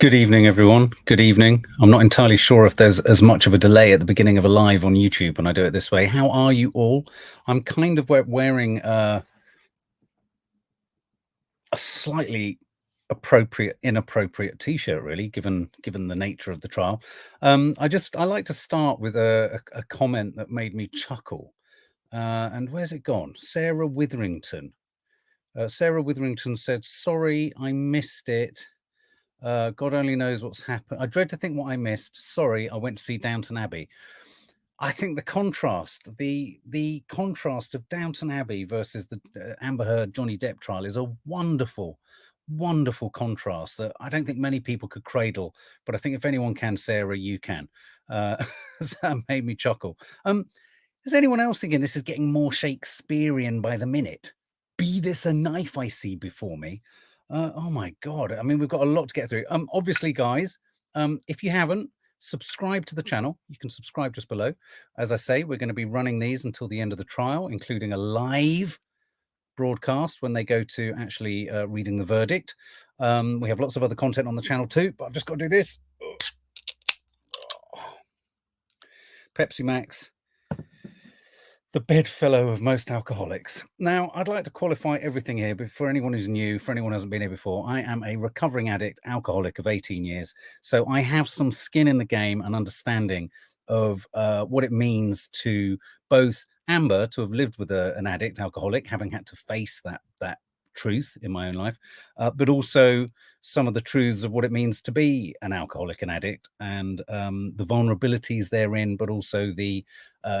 Good evening, everyone. Good evening. I'm not entirely sure if there's as much of a delay at the beginning of a live on YouTube when I do it this way. How are you all? I'm kind of wearing a slightly inappropriate t-shirt, really, given the nature of the trial. I like to start with a comment that made me chuckle. And where's it gone? Sarah Witherington. Sarah Witherington said, "Sorry, I missed it. God only knows what's happened. I dread to think what I missed. Sorry, I went to see Downton Abbey." I think the contrast of Downton Abbey versus the Amber Heard Johnny Depp trial is a wonderful, wonderful contrast that I don't think many people could cradle. But I think if anyone can, Sarah, you can. So that made me chuckle. Is anyone else thinking this is getting more Shakespearean by the minute? Be this a knife I see before me? Oh my God. I mean, we've got a lot to get through. Obviously, guys, if you haven't, subscribe to the channel. You can subscribe just below. As I say, we're going to be running these until the end of the trial, including a live broadcast when they go to actually reading the verdict. We have lots of other content on the channel too, but I've just got to do this. Pepsi Max, the bedfellow of most alcoholics. Now, I'd like to qualify everything here, but for anyone who's new, for anyone who hasn't been here before, I am a recovering addict, alcoholic of 18 years. So I have some skin in the game and understanding of what it means to both Amber to have lived with an addict, alcoholic, having had to face that truth in my own life, but also some of the truths of what it means to be an alcoholic and addict, and the vulnerabilities therein, but also the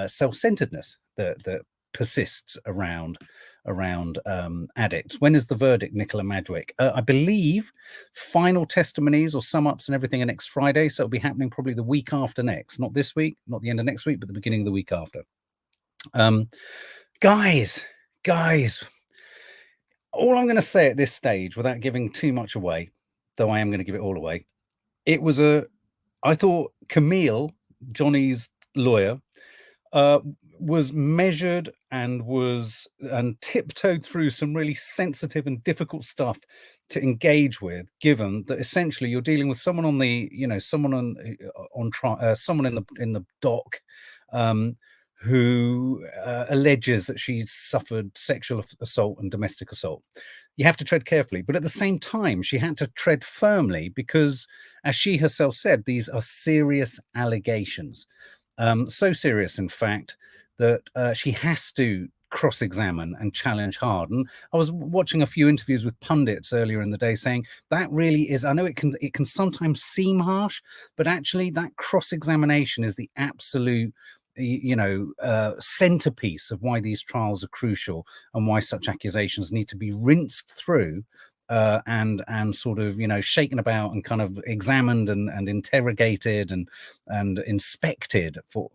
self-centeredness that persists around addicts. When is the verdict, Nicola Madgwick? I believe final testimonies or sum ups and everything are next Friday, so it'll be happening probably the week after next, not this week, not the end of next week, but the beginning of the week after. Guys, all I'm going to say at this stage, without giving too much away, though I am going to give it all away, I thought Camille, Johnny's lawyer, was measured and tiptoed through some really sensitive and difficult stuff to engage with, given that essentially you're dealing with someone on the, someone on trial, someone in the dock, who alleges that she's suffered sexual assault and domestic assault. You have to tread carefully, but at the same time, she had to tread firmly because, as she herself said, these are serious allegations. So serious, in fact, that she has to cross-examine and challenge hard. And I was watching a few interviews with pundits earlier in the day saying that really is, I know it can sometimes seem harsh, but actually that cross-examination is the absolute centerpiece of why these trials are crucial and why such accusations need to be rinsed through and sort of shaken about and kind of examined and interrogated and inspected for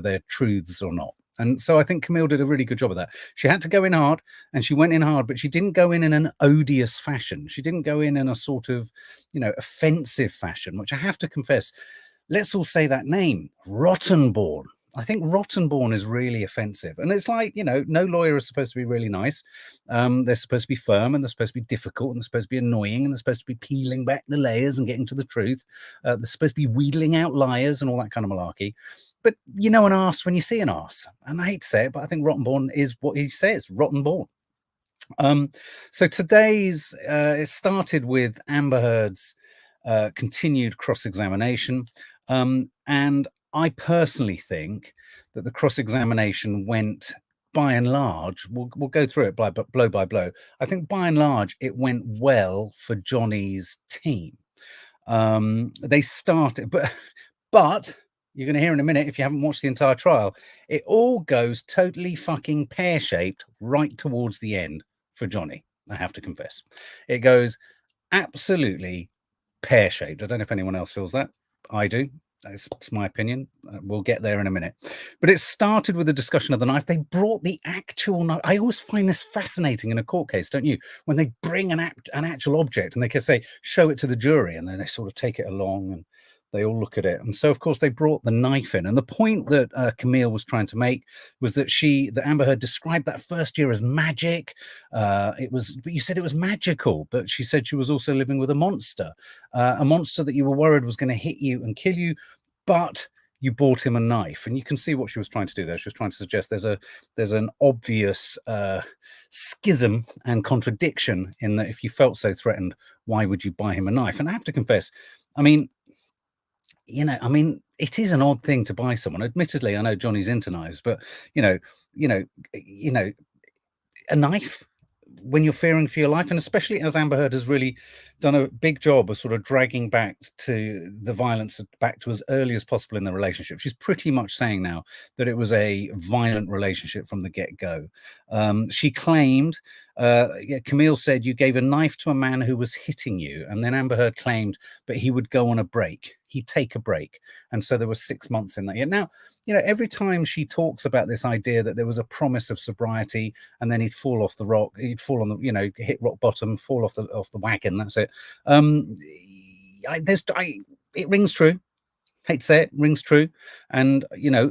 their truths or not. And so I think Camille did a really good job of that. She had to go in hard, and she went in hard, but she didn't go in an odious fashion. She didn't go in a sort of offensive fashion, which I have to confess, let's all say that name, Rottenborn. I think Rottenborn is really offensive. And it's like, no lawyer is supposed to be really nice. They're supposed to be firm, and they're supposed to be difficult, and they're supposed to be annoying, and they're supposed to be peeling back the layers and getting to the truth. They're supposed to be wheedling out liars and all that kind of malarkey. But you know an arse when you see an arse. And I hate to say it, but I think Rottenborn is what he says, Rottenborn. So today's, it started with Amber Heard's continued cross-examination. And I personally think that the cross-examination went, by and large, we'll go through it blow by blow. I think by and large, it went well for Johnny's team. They started, but you're going to hear in a minute, if you haven't watched the entire trial, it all goes totally fucking pear-shaped right towards the end for Johnny, I have to confess. It goes absolutely pear-shaped. I don't know if anyone else feels that. I do. It's my opinion. We'll get there in a minute. But it started with a discussion of the knife. They brought the actual knife. I always find this fascinating in a court case, don't you? When they bring an actual object and they can say, show it to the jury, and then they sort of take it along and They all look at it. And so, of course, they brought the knife in. And the point that Camille was trying to make was that that Amber Heard described that first year as magic. But you said it was magical. But she said she was also living with a monster that you were worried was going to hit you and kill you. But you bought him a knife. And you can see what she was trying to do there. She was trying to suggest there's an obvious schism and contradiction in that if you felt so threatened, why would you buy him a knife? And I have to confess, I mean, it is an odd thing to buy someone. Admittedly, I know Johnny's into knives, but you know, a knife when you're fearing for your life, and especially as Amber Heard has really done a big job of sort of dragging back to the violence back to as early as possible in the relationship. She's pretty much saying now that it was a violent relationship from the get-go. She claimed, Camille said, you gave a knife to a man who was hitting you, and then Amber Heard claimed, but he would go on a break. He'd take a break. And so there was 6 months in that year. Now, every time she talks about this idea that there was a promise of sobriety and then he'd fall off the rock, he'd fall on the, hit rock bottom, fall off the wagon. That's it. It rings true. Hate to say it, rings true. And,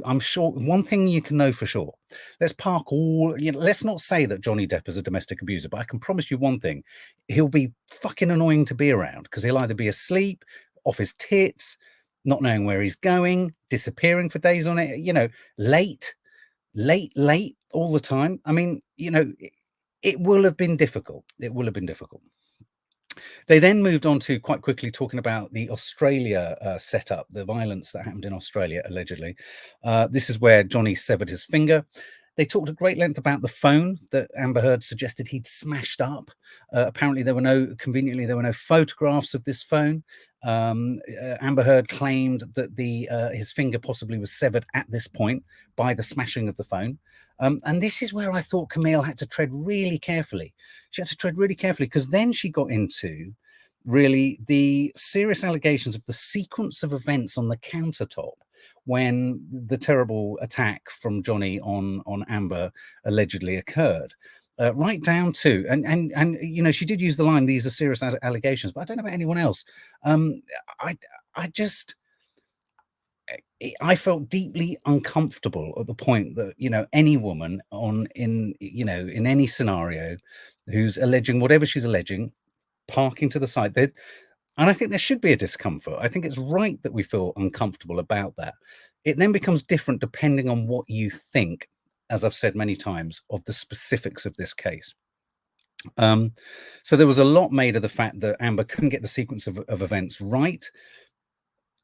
I'm sure one thing you can know for sure, let's let's not say that Johnny Depp is a domestic abuser, but I can promise you one thing, he'll be fucking annoying to be around because he'll either be asleep, off his tits, not knowing where he's going, disappearing for days on it, late all the time. I mean, it will have been difficult. It will have been difficult. They then moved on to quite quickly talking about the Australia setup, the violence that happened in Australia, allegedly. This is where Johnny severed his finger. They talked at great length about the phone that Amber Heard suggested he'd smashed up. Apparently, conveniently, there were no photographs of this phone. Amber Heard claimed that his finger possibly was severed at this point by the smashing of the phone. And this is where I thought Camille had to tread really carefully. She had to tread really carefully because then she got into really the serious allegations of the sequence of events on the countertop when the terrible attack from Johnny on Amber allegedly occurred. Right down to, and she did use the line, these are serious allegations, but I don't know about anyone else. I felt deeply uncomfortable at the point that, any woman in any scenario who's alleging whatever she's alleging, parking to the side there. And I think there should be a discomfort. I think it's right that we feel uncomfortable about that. It then becomes different depending on what you think, as I've said many times, of the specifics of this case. So there was a lot made of the fact that Amber couldn't get the sequence of events right.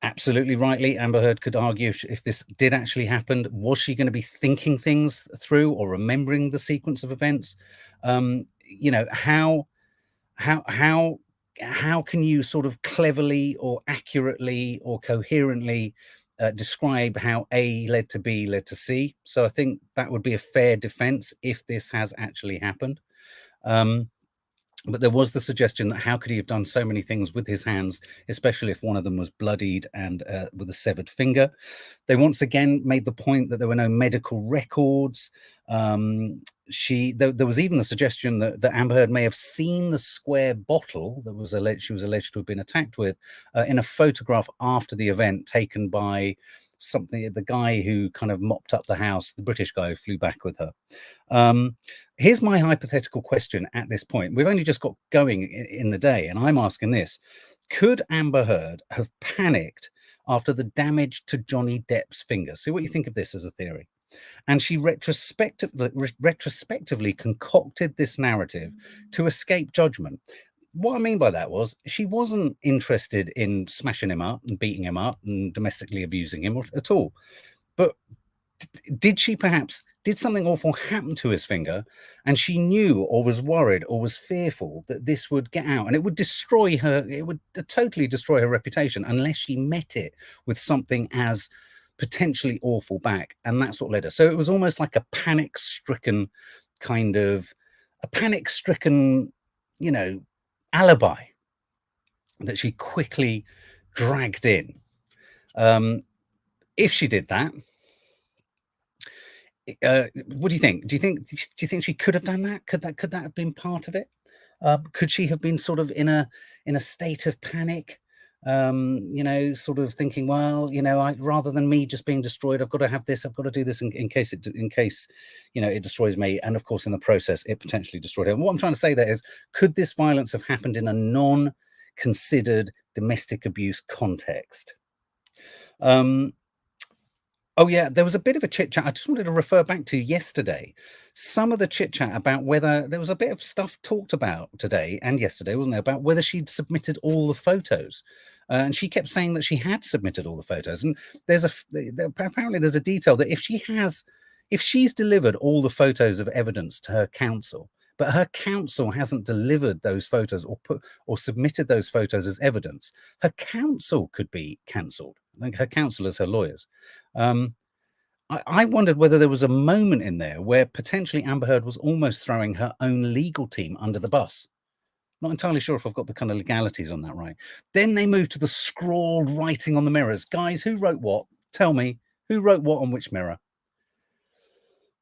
Absolutely rightly, Amber Heard could argue if this did actually happen, was she going to be thinking things through or remembering the sequence of events? How can you sort of cleverly or accurately or coherently describe how A led to B led to C? So I think that would be a fair defense if this has actually happened. But there was the suggestion that how could he have done so many things with his hands, especially if one of them was bloodied and with a severed finger. They once again made the point that there were no medical records. There was even the suggestion that Amber Heard may have seen the square bottle that she was alleged to have been attacked with in a photograph after the event taken by the guy who kind of mopped up the house, the British guy who flew back with her. Here's my hypothetical question at this point. We've only just got going in the day, and I'm asking this. Could Amber Heard have panicked after the damage to Johnny Depp's finger? See what you think of this as a theory. And she retrospectively concocted this narrative to escape judgment. What I mean by that was she wasn't interested in smashing him up and beating him up and domestically abusing him at all. But did something awful happen to his finger and she knew or was worried or was fearful that this would get out and it would totally destroy her reputation unless she met it with something as potentially awful back? And that's what led her. So it was almost like a panic-stricken alibi that she quickly dragged in. If she did that, what do you think? Do you think she could have done that? Could that have been part of it? Could she have been sort of in a state of panic? you know, sort of thinking, well, you know, rather than me just being destroyed, I've got to have this, I've got to do this in case you know, it destroys me. And of course, in the process, it potentially destroyed her. And what I'm trying to say there is, could this violence have happened in a non-considered domestic abuse context? Oh yeah, there was a bit of a chit chat. I just wanted to refer back to yesterday. Some of the chit chat about whether there was a bit of stuff talked about today and yesterday, wasn't there, about whether she'd submitted all the photos. And she kept saying that she had submitted all the photos. And there's apparently there's a detail that if she's delivered all the photos of evidence to her counsel, but her counsel hasn't delivered those photos or submitted those photos as evidence, her counsel could be cancelled. Like her counsel as her lawyers. I wondered whether there was a moment in there where potentially Amber Heard was almost throwing her own legal team under the bus. Not entirely sure if I've got the kind of legalities on that right. Then they moved to the scrawled writing on the mirrors. Guys, who wrote what? Tell me, who wrote what on which mirror?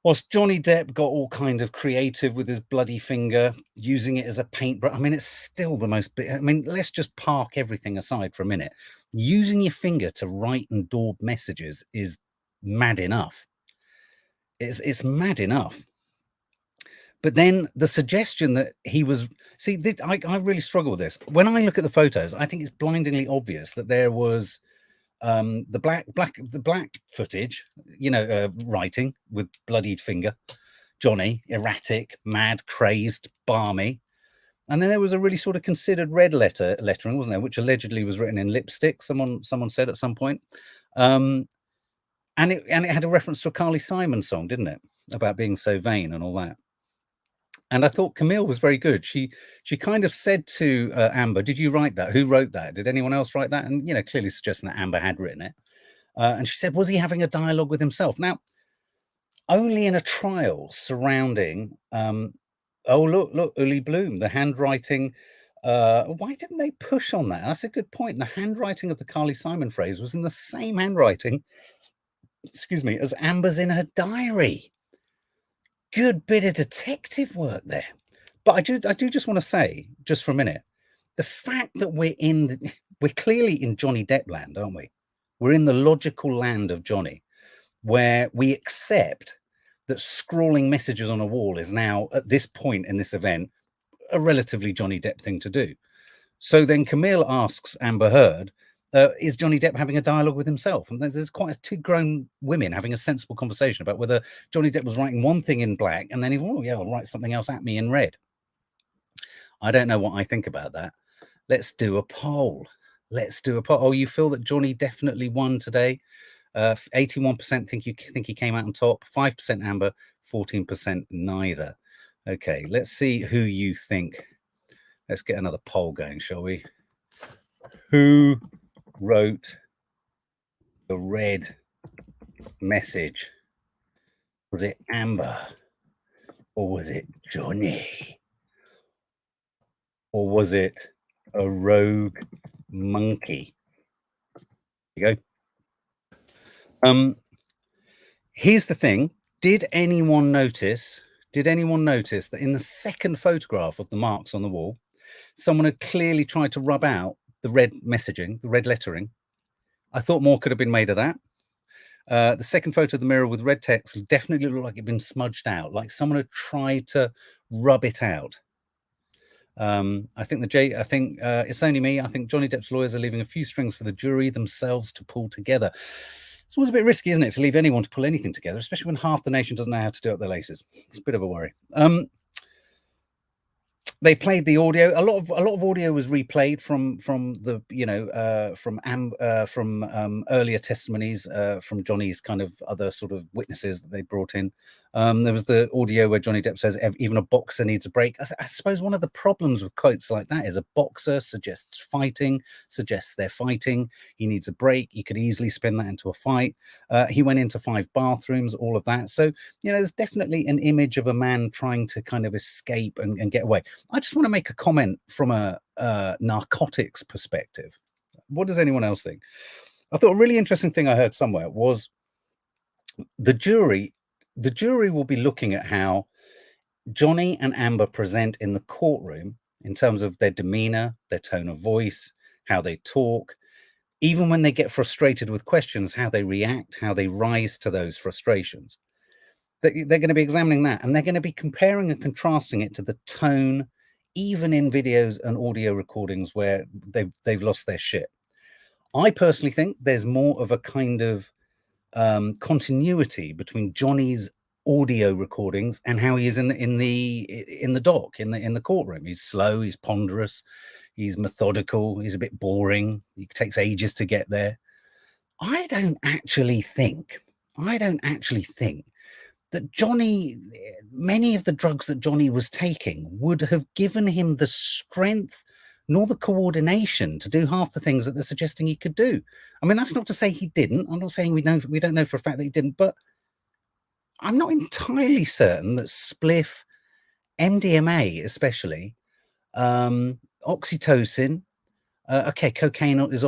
Whilst Johnny Depp got all kind of creative with his bloody finger, using it as a paintbrush. I mean, it's still the most. I mean, let's just park everything aside for a minute. Using your finger to write and daub messages is mad enough. It's mad enough. But then the suggestion that he was I really struggle with this. When I look at the photos, I think it's blindingly obvious that there was the black footage, you know, writing with bloodied finger, Johnny, erratic, mad, crazed, balmy. And then there was a really sort of considered red lettering, wasn't there, which allegedly was written in lipstick, someone said at some point. And it had a reference to a Carly Simon song, didn't it, about being so vain and all that. And I thought Camille was very good. She kind of said to Amber, "Did you write that? Who wrote that? Did anyone else write that?" And, you know, clearly suggesting that Amber had written it. And she said, "Was he having a dialogue with himself?" Now, only in a trial surrounding, oh, look, Uli Bloom, the handwriting. Why didn't they push on that? That's a good point. The handwriting of the Carly Simon phrase was in the same handwriting, excuse me, as Amber's in her diary. Good bit of detective work there. But I do just want to say, just for a minute, the fact that we're clearly in Johnny Depp land, aren't we? We're in the logical land of Johnny, where we accept that scrawling messages on a wall is now, at this point in this event, a relatively Johnny Depp thing to do. So then Camille asks Amber Heard, is Johnny Depp having a dialogue with himself? And there's quite two grown women having a sensible conversation about whether Johnny Depp was writing one thing in black and then I'll write something else at me in red. I don't know what I think about that. Let's do a poll. Oh, you feel that Johnny definitely won today? 81% think he came out on top, 5% Amber, 14% neither. Okay, let's see who you think. Let's get another poll going, shall we? Who wrote the red message? Was it Amber? Or was it Johnny? Or was it a rogue monkey? There you go. Here's the thing. Did anyone notice that in the second photograph of the marks on the wall, someone had clearly tried to rub out the red messaging, the red lettering? I thought more could have been made of that. The second photo of the mirror with red text definitely looked like it'd been smudged out, like someone had tried to rub it out. I think it's only me. I think Johnny Depp's lawyers are leaving a few strings for the jury themselves to pull together. It's always a bit risky, isn't it, to leave anyone to pull anything together, especially when half the nation doesn't know how to do up their laces. It's a bit of a worry. They played the audio. A lot of audio was replayed from the from earlier testimonies from Johnny's kind of other sort of witnesses that they brought in. There was the audio where Johnny Depp says even a boxer needs a break. I suppose one of the problems with quotes like that is a boxer suggests fighting, suggests they're fighting. He needs a break. You could easily spin that into a fight. He went into 5 bathrooms, all of that. So, you know, there's definitely an image of a man trying to kind of escape and get away. I just want to make a comment from a narcotics perspective. What does anyone else think? I thought a really interesting thing I heard somewhere was the jury will be looking at how Johnny and Amber present in the courtroom in terms of their demeanor, their tone of voice, how they talk, even when they get frustrated with questions, how they react, how they rise to those frustrations. They're going to be examining that, and they're going to be comparing and contrasting it to the tone, even in videos and audio recordings where they've lost their shit. I personally think there's more of a kind of continuity between Johnny's audio recordings and how he is in the dock, in the courtroom. He's slow, he's ponderous, he's methodical, he's a bit boring, he takes ages to get there. I don't actually think that Johnny, many of the drugs that Johnny was taking would have given him the strength nor the coordination to do half the things that they're suggesting he could do. I mean, that's not to say he didn't. I'm not saying we don't know for a fact that he didn't, but I'm not entirely certain that spliff, MDMA especially, oxytocin, okay, cocaine is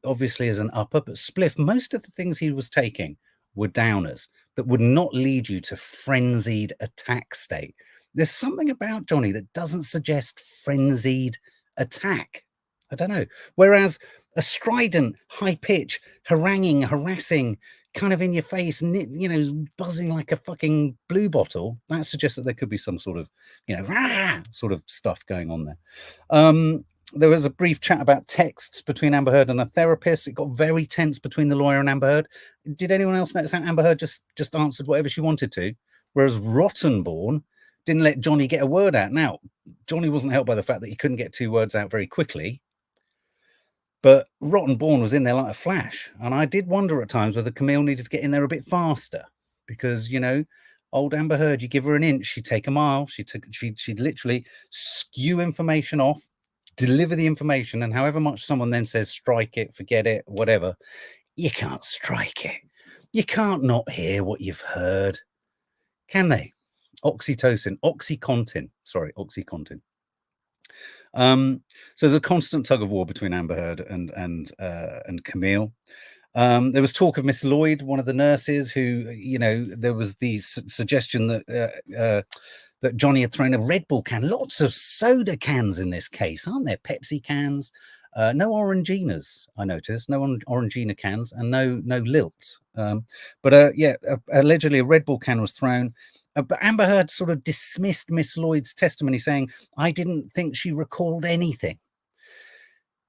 obviously as an upper, but spliff, most of the things he was taking were downers that would not lead you to frenzied attack state. There's something about Johnny that doesn't suggest frenzied attack. I don't know. Whereas a strident, high pitch, haranguing, harassing, kind of in your face, you know, buzzing like a fucking blue bottle, that suggests that there could be some sort of, you know, rah, sort of stuff going on there. There was a brief chat about texts between Amber Heard and a therapist. It got very tense between the lawyer and Amber Heard. Did anyone else notice how Amber Heard just answered whatever she wanted to, whereas Rottenborn didn't let Johnny get a word out? Now, Johnny wasn't helped by the fact that he couldn't get 2 words out very quickly, but Rottenborn was in there like a flash. And I did wonder at times whether Camille needed to get in there a bit faster, because, you know, old Amber Heard, you give her an inch, she'd take a mile. She'd literally skew information off, deliver the information, and however much someone then says, strike it, forget it, whatever, you can't strike it. You can't not hear what you've heard, can they? Oxycontin. So the constant tug of war between Amber Heard and Camille. There was talk of Miss Lloyd, one of the nurses, who, you know, there was the suggestion that that Johnny had thrown a Red Bull can. Lots of soda cans in this case, aren't there? Pepsi cans. No Oranginas, I noticed. No Orangina cans, and no Lilt. But yeah, allegedly a Red Bull can was thrown. But Amber Heard sort of dismissed Miss Lloyd's testimony, saying, I didn't think she recalled anything.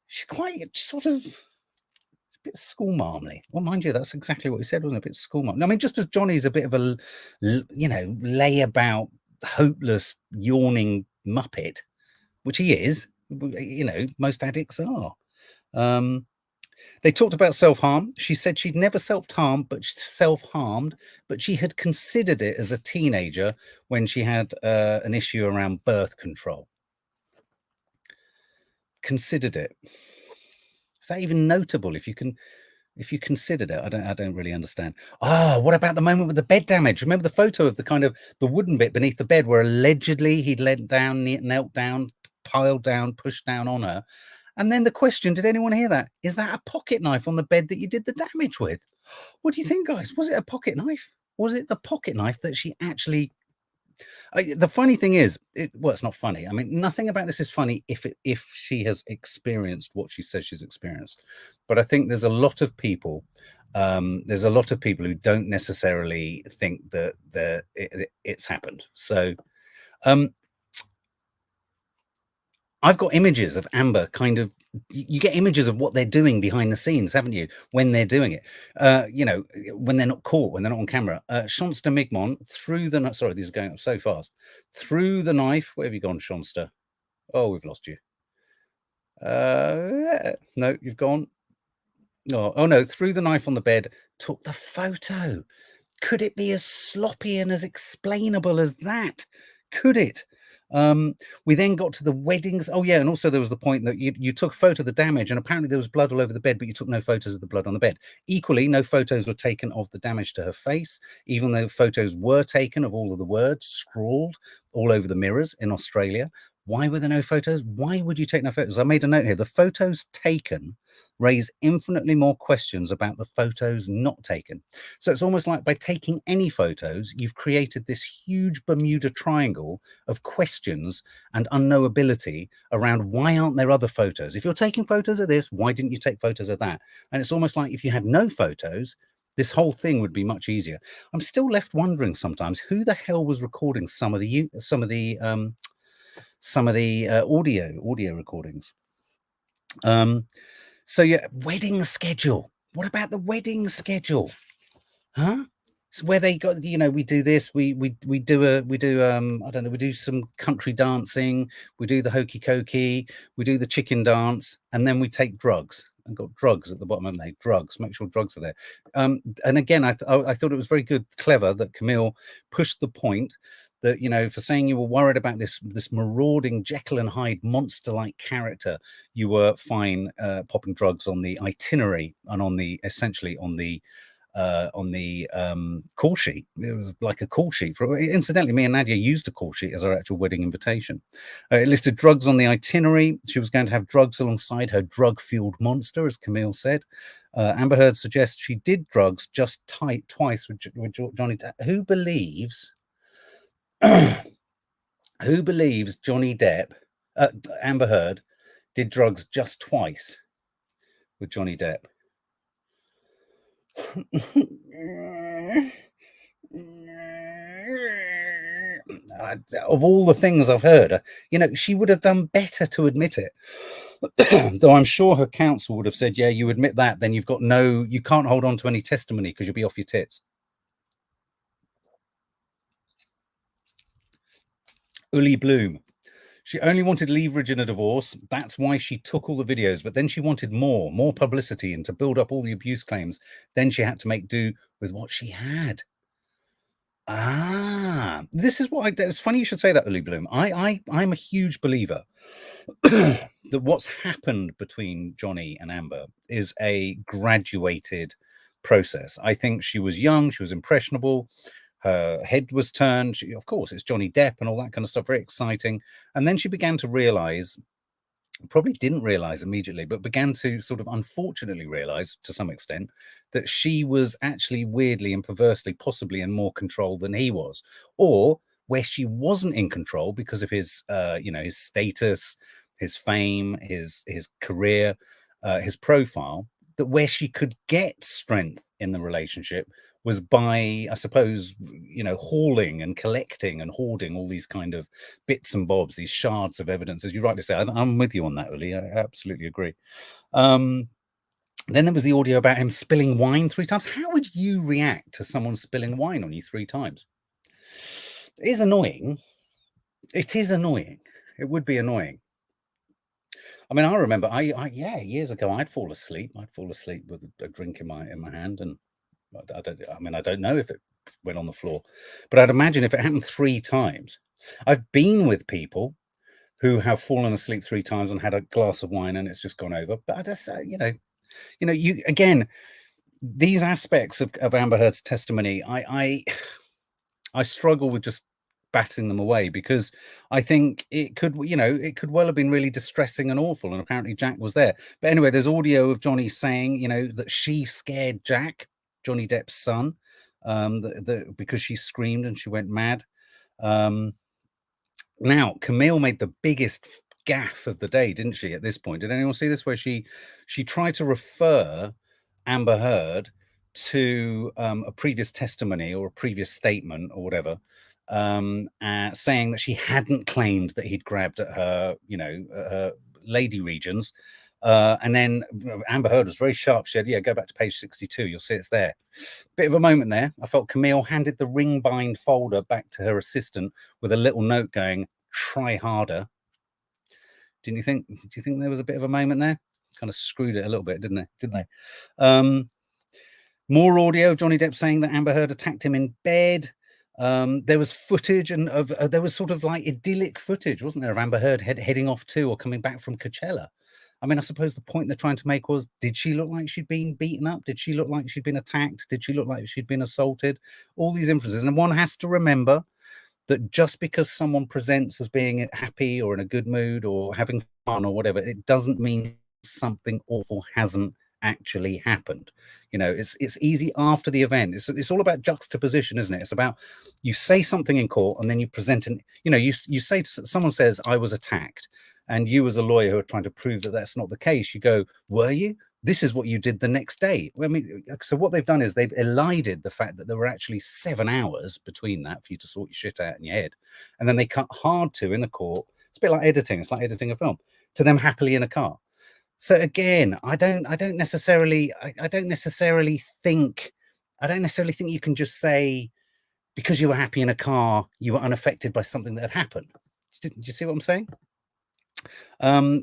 She's quite sort of a bit schoolmarmly. Well, mind you, that's exactly what he said, wasn't it? A bit schoolmarm. I mean, just as Johnny's a bit of a, you know, layabout, hopeless, yawning muppet, which he is, you know, most addicts are. They talked about self-harm. She said she'd never self-harmed, but she had considered it as a teenager when she had an issue around birth control. Considered it. Is that even notable? If you considered it, I don't really understand. Oh, what about the moment with the bed damage? Remember the photo of the kind of the wooden bit beneath the bed where allegedly he'd knelt down, piled down, pushed down on her. And then the question, did anyone hear that? Is that a pocket knife on the bed that you did the damage with? What do you think, guys? Was it a pocket knife? Was it the pocket knife that she actually... the funny thing is, well, it's not funny. I mean, nothing about this is funny if she has experienced what she says she's experienced. But I think there's a lot of people who don't necessarily think that it's happened. So I've got images of Amber kind of, you get images of what they're doing behind the scenes, haven't you? When they're doing it, you know, when they're not caught, when they're not on camera. Shonsta Migmon threw the, sorry, these are going up so fast. Threw the knife. Where have you gone, Shonsta? Oh, we've lost you. No, you've gone. Oh no, threw the knife on the bed, took the photo. Could it be as sloppy and as explainable as that? Could it? We then got to the weddings. Oh yeah, and also there was the point that you took a photo of the damage, and apparently there was blood all over the bed, but you took no photos of the blood on the bed. Equally, no photos were taken of the damage to her face, even though photos were taken of all of the words scrawled all over the mirrors in Australia. Why were there no photos? Why would you take no photos? I made a note here. The photos taken raise infinitely more questions about the photos not taken. So it's almost like by taking any photos, you've created this huge Bermuda Triangle of questions and unknowability around why aren't there other photos? If you're taking photos of this, why didn't you take photos of that? And it's almost like if you had no photos, this whole thing would be much easier. I'm still left wondering sometimes who the hell was recording some of the audio recordings. So yeah, wedding schedule. What about the wedding schedule? Huh? So where they got, we do this, we do I don't know, we do some country dancing, we do the hokey cokey, we do the chicken dance, and then we take drugs. And got drugs at the bottom, haven't they? Drugs. Make sure drugs are there. And again, I thought it was very clever that Camille pushed the point that, for saying you were worried about this marauding Jekyll and Hyde monster-like character, you were fine popping drugs on the itinerary and essentially on the call sheet. It was like a call sheet. Incidentally, me and Nadia used a call sheet as our actual wedding invitation. It listed drugs on the itinerary. She was going to have drugs alongside her drug-fueled monster, as Camille said. Amber Heard suggests she did drugs just twice with Johnny Depp. Who believes Johnny Depp, Amber Heard, did drugs just twice with Johnny Depp? Of all the things I've heard, she would have done better to admit it. Though I'm sure her counsel would have said, yeah, you admit that, then you can't hold on to any testimony because you'll be off your tits. Uli Bloom. She only wanted leverage in a divorce. That's why she took all the videos. But then she wanted more publicity and to build up all the abuse claims. Then she had to make do with what she had. This is what it's funny you should say that, Uli Bloom. I'm a huge believer that what's happened between Johnny and Amber is a graduated process. I think she was young. She was impressionable. Her head was turned. Of course, it's Johnny Depp and all that kind of stuff. Very exciting. And then she began to realize, probably didn't realize immediately, but began to sort of unfortunately realize to some extent that she was actually weirdly and perversely, possibly in more control than he was, or where she wasn't in control because of his, his status, his fame, his career, his profile, that where she could get strength in the relationship was by, I suppose, hauling and collecting and hoarding all these kind of bits and bobs, these shards of evidence, as you rightly say. I'm with you on that, Uli. I absolutely agree. Then there was the audio about him spilling wine 3 times. How would you react to someone spilling wine on you 3 times? It is annoying. It is annoying. It would be annoying. I mean, I remember, years ago, I'd fall asleep. I'd fall asleep with a drink in my hand, and I don't know if it went on the floor, but I'd imagine if it happened 3 times. I've been with people who have fallen asleep 3 times and had a glass of wine and it's just gone over. But I just, you again, these aspects of Amber Heard's testimony, I struggle with just batting them away because I think it could well have been really distressing and awful. And apparently Jack was there. But anyway, there's audio of Johnny saying, that she scared Jack, Johnny Depp's son, because she screamed and she went mad. Now, Camille made the biggest gaffe of the day, didn't she, at this point? Did anyone see this, where she tried to refer Amber Heard to a previous testimony or a previous statement or whatever, saying that she hadn't claimed that he'd grabbed at her, her lady regions. And then Amber Heard was very sharp. She said, yeah, go back to page 62. You'll see it's there. Bit of a moment there. I felt Camille handed the ring bind folder back to her assistant with a little note going, try harder. Do you think there was a bit of a moment there? Kind of screwed it a little bit, didn't they? More audio, Johnny Depp saying that Amber Heard attacked him in bed. There was footage there was sort of like idyllic footage, wasn't there, of Amber Heard heading off to or coming back from Coachella. I mean, I suppose the point they're trying to make was, did she look like she'd been beaten up? Did she look like she'd been attacked? Did she look like she'd been assaulted? All these inferences. And one has to remember that just because someone presents as being happy or in a good mood or having fun or whatever, it doesn't mean something awful hasn't actually happened. You know, it's easy after the event. It's all about juxtaposition, isn't it? It's about you say something in court and then you present an, you know, you say someone says I was attacked, and you as a lawyer who are trying to prove that that's not the case, you go, were you? This is what you did the next day. I mean, so what they've done is they've elided the fact that there were actually 7 hours between that for you to sort your shit out in your head. And then they cut hard to in the court. It's a bit like editing. It's like editing a film, to them happily in a car. So again, I don't necessarily think you can just say because you were happy in a car, you were unaffected by something that had happened. Do you see what I'm saying?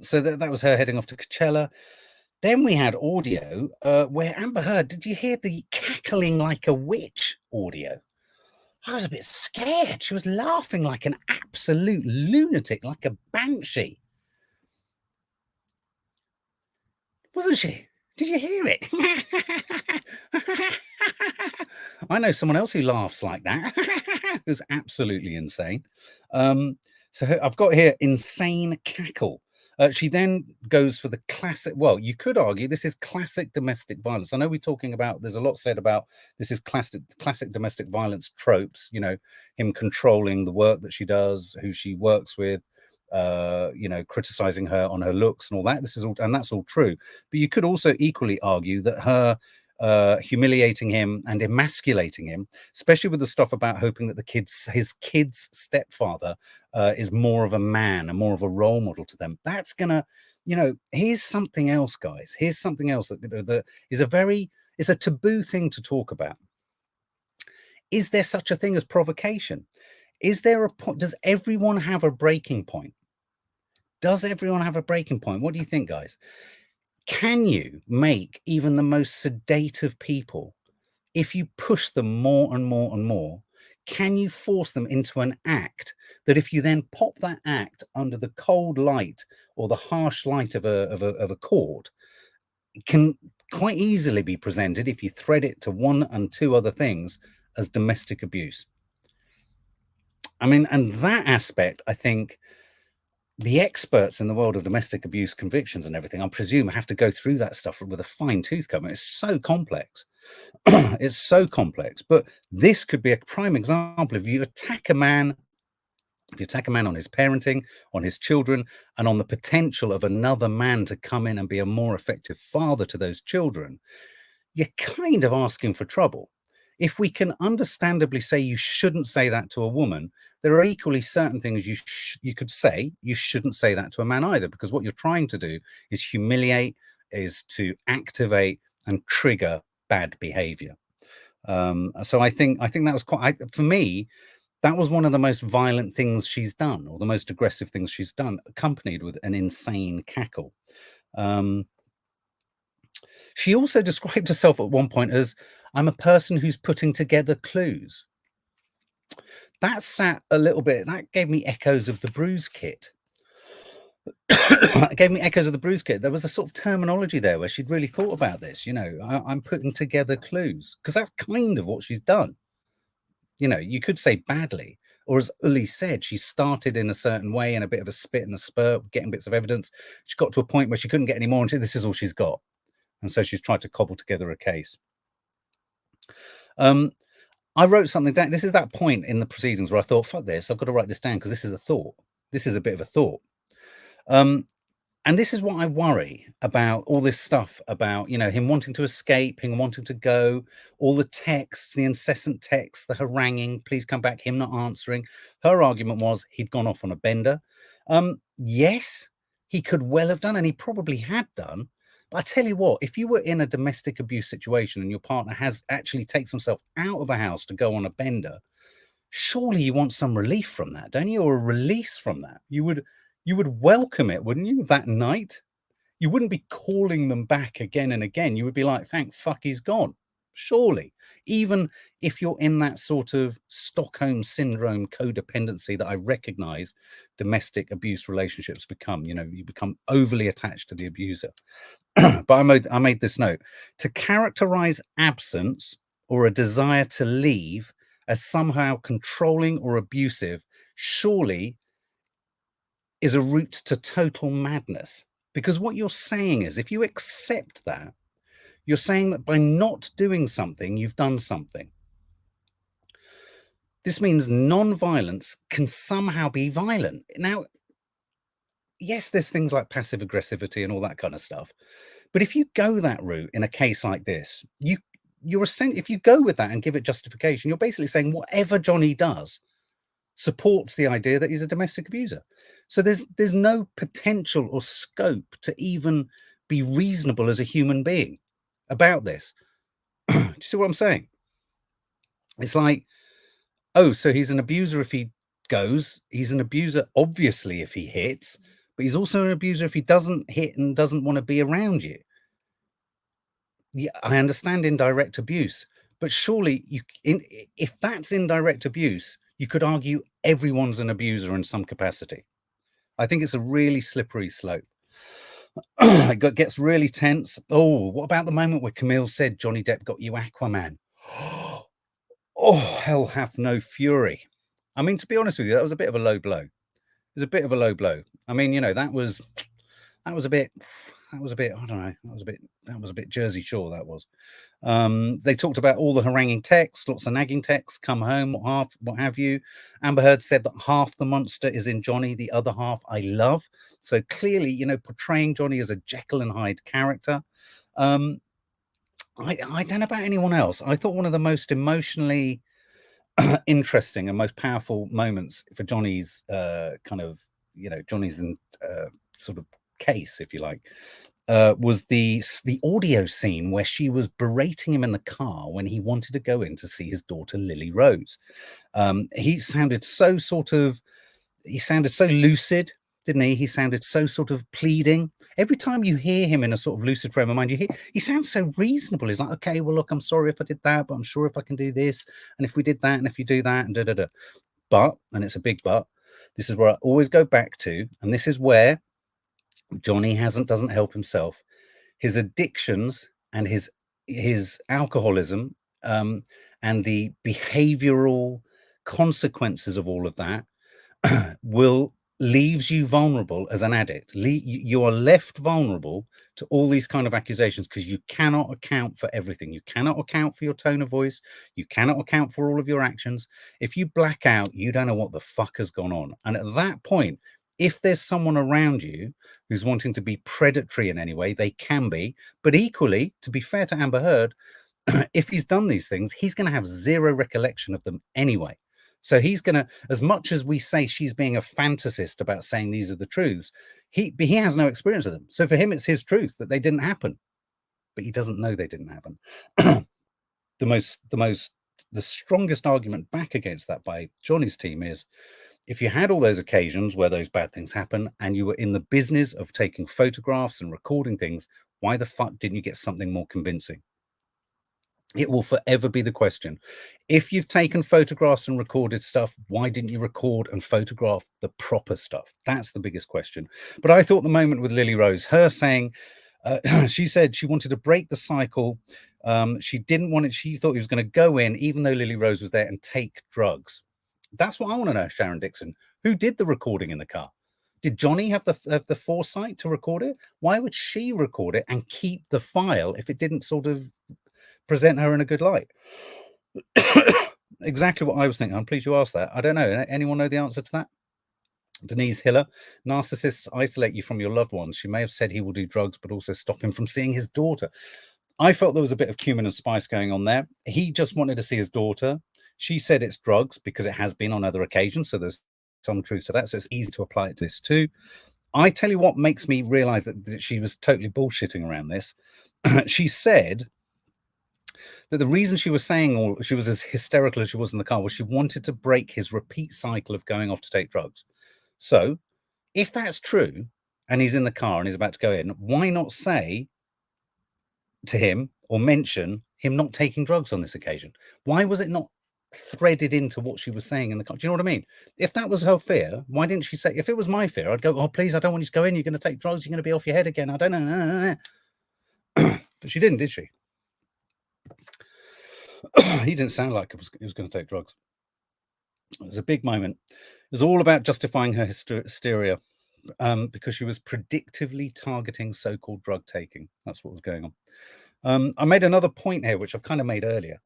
So that was her heading off to Coachella. Then we had audio where Amber Heard, did you hear the cackling like a witch audio? I was a bit scared. She was laughing like an absolute lunatic, like a banshee. Wasn't she? Did you hear it? I know someone else who laughs like that. It was absolutely insane. So I've got here insane cackle. She then goes for the classic. Well, you could argue this is classic domestic violence. I know we're talking about. There's a lot said about this is classic domestic violence tropes. You know, him controlling the work that she does, who she works with. You know, criticizing her on her looks and all that. This is all, and that's all true. But you could also equally argue that her humiliating him and emasculating him, especially with the stuff about hoping that his kid's stepfather is more of a man and more of a role model to them. That's gonna, you know, here's something else, guys. Here's something else that is it's a taboo thing to talk about. Is there such a thing as provocation? Is there a point? Does everyone have a breaking point? Does everyone have a breaking point? What do you think, guys? Can you make even the most sedative people, if you push them more and more and more, can you force them into an act that if you then pop that act under the cold light or the harsh light of a court, can quite easily be presented, if you thread it to one and two other things, as domestic abuse? I mean, and that aspect, I think the experts in the world of domestic abuse convictions and everything, I presume, have to go through that stuff with a fine tooth comb. It's so complex. It's so complex. But this could be a prime example. If you attack a man on his parenting, on his children, and on the potential of another man to come in and be a more effective father to those children, you're kind of asking for trouble. If we can understandably say you shouldn't say that to a woman, there are equally certain things you could say you shouldn't say that to a man either, because what you're trying to do is humiliate, is to activate and trigger bad behavior. So I think that was quite, for me, that was one of the most violent things she's done, or the most aggressive things she's done, accompanied with an insane cackle. She also described herself at one point as, I'm a person who's putting together clues. That sat a little bit, that gave me echoes of the Bruise Kit. It gave me echoes of the Bruise Kit. There was a sort of terminology there where she'd really thought about this, you know, I'm putting together clues, because that's kind of what she's done. You know, you could say badly, or as Uli said, she started in a certain way, in a bit of a spit and a spurt, getting bits of evidence. She got to a point where she couldn't get any more, and this is all she's got. And so she's tried to cobble together a case. I wrote something down. This is that point in the proceedings where I thought, fuck this, I've got to write this down, because this is a thought. This is a bit of a thought. And this is what I worry about, all this stuff about, you know, him wanting to escape, him wanting to go, all the texts, the incessant texts, the haranguing, please come back, him not answering. Her argument was he'd gone off on a bender. Yes, he could well have done, and he probably had done. But I tell you what, if you were in a domestic abuse situation and your partner has actually takes himself out of the house to go on a bender, surely you want some relief from that, don't you? Or a release from that. You would welcome it, wouldn't you, that night? You wouldn't be calling them back again and again. You would be like, thank fuck he's gone. Surely, even if you're in that sort of Stockholm syndrome codependency that I recognize domestic abuse relationships become, you know, you become overly attached to the abuser. But I made this note: to characterize absence or a desire to leave as somehow controlling or abusive surely is a route to total madness. Because what you're saying is, if you accept that, you're saying that by not doing something, you've done something. This means non-violence can somehow be violent. Now, yes, there's things like passive aggressivity and all that kind of stuff. But if you go that route in a case like this, if you go with that and give it justification, you're basically saying whatever Johnny does supports the idea that he's a domestic abuser. So there's no potential or scope to even be reasonable as a human being about this. Do you see what I'm saying? It's like, oh, so he's an abuser if he goes. He's an abuser, obviously, if he hits, but he's also an abuser if he doesn't hit and doesn't want to be around you. Yeah, I understand indirect abuse, but surely if that's indirect abuse, you could argue everyone's an abuser in some capacity. I think it's a really slippery slope. It gets really tense. Oh, what about the moment where Camille said Johnny Depp got you Aquaman? Oh, hell hath no fury. I mean, to be honest with you, that was a bit of a low blow. It was a bit of a low blow. I mean, you know, that was a bit, I don't know, that was a bit Jersey Shore, that was. They talked about all the haranguing texts, lots of nagging texts, come home, what have you. Amber Heard said that half the monster is in Johnny, the other half I love. So clearly, you know, portraying Johnny as a Jekyll and Hyde character. I don't know about anyone else. I thought one of the most emotionally interesting and most powerful moments for Johnny's kind of, you know, Johnny's sort of case, if you like, was the audio scene where she was berating him in the car when he wanted to go in to see his daughter Lily Rose. He sounded so lucid, didn't he? He sounded so sort of pleading. Every time you hear him in a sort of lucid frame of mind, he sounds so reasonable. He's like, okay, well, look, I'm sorry if I did that, but I'm sure if I can do this, and if we did that, and if you do that, and da-da-da. But, and it's a big but, this is where I always go back to, and this is where Johnny doesn't help himself. His addictions and his alcoholism and the behavioral consequences of all of that leaves you vulnerable as an addict. You are left vulnerable to all these kind of accusations because you cannot account for everything. You cannot account for your tone of voice. You cannot account for all of your actions. If you black out, you don't know what the fuck has gone on. And at that point, if there's someone around you who's wanting to be predatory in any way, they can be. But equally, to be fair to Amber Heard, if he's done these things, he's going to have zero recollection of them anyway. So he's going to, as much as we say she's being a fantasist about saying these are the truths, he has no experience of them. So for him, it's his truth that they didn't happen, but he doesn't know they didn't happen. The strongest argument back against that by Johnny's team is, if you had all those occasions where those bad things happen and you were in the business of taking photographs and recording things, why the fuck didn't you get something more convincing? It will forever be the question. If you've taken photographs and recorded stuff, why didn't you record and photograph the proper stuff? That's the biggest question. But I thought the moment with Lily Rose, her saying, she said she wanted to break the cycle. She didn't want it. She thought he was going to go in, even though Lily Rose was there, and take drugs. That's what I want to know, Sharon Dixon. Who did the recording in the car? Did Johnny have the foresight to record it? Why would she record it and keep the file if it didn't sort of present her in a good light? Exactly what I was thinking. I'm pleased you asked that. I don't know. Anyone know the answer to that? Denise Hiller, narcissists isolate you from your loved ones. She may have said he will do drugs, but also stop him from seeing his daughter. I felt there was a bit of cumin and spice going on there. He just wanted to see his daughter. She said it's drugs because it has been on other occasions. So there's some truth to that. So it's easy to apply it to this too. I tell you what makes me realize that she was totally bullshitting around this. She said that the reason she was saying she was as hysterical as she was in the car was she wanted to break his repeat cycle of going off to take drugs. So if that's true and he's in the car and he's about to go in, why not say to him or mention him not taking drugs on this occasion? Why was it not threaded into what she was saying in the car? Do you know what I mean? If that was her fear, why didn't she say, if it was my fear, I'd go, oh, please, I don't want you to go in. You're going to take drugs. You're going to be off your head again. I don't know. But she didn't, did she? He didn't sound like he was going to take drugs. It was a big moment. It was all about justifying her hysteria, because she was predictively targeting so-called drug taking. That's what was going on. I made another point here, which I've kind of made earlier.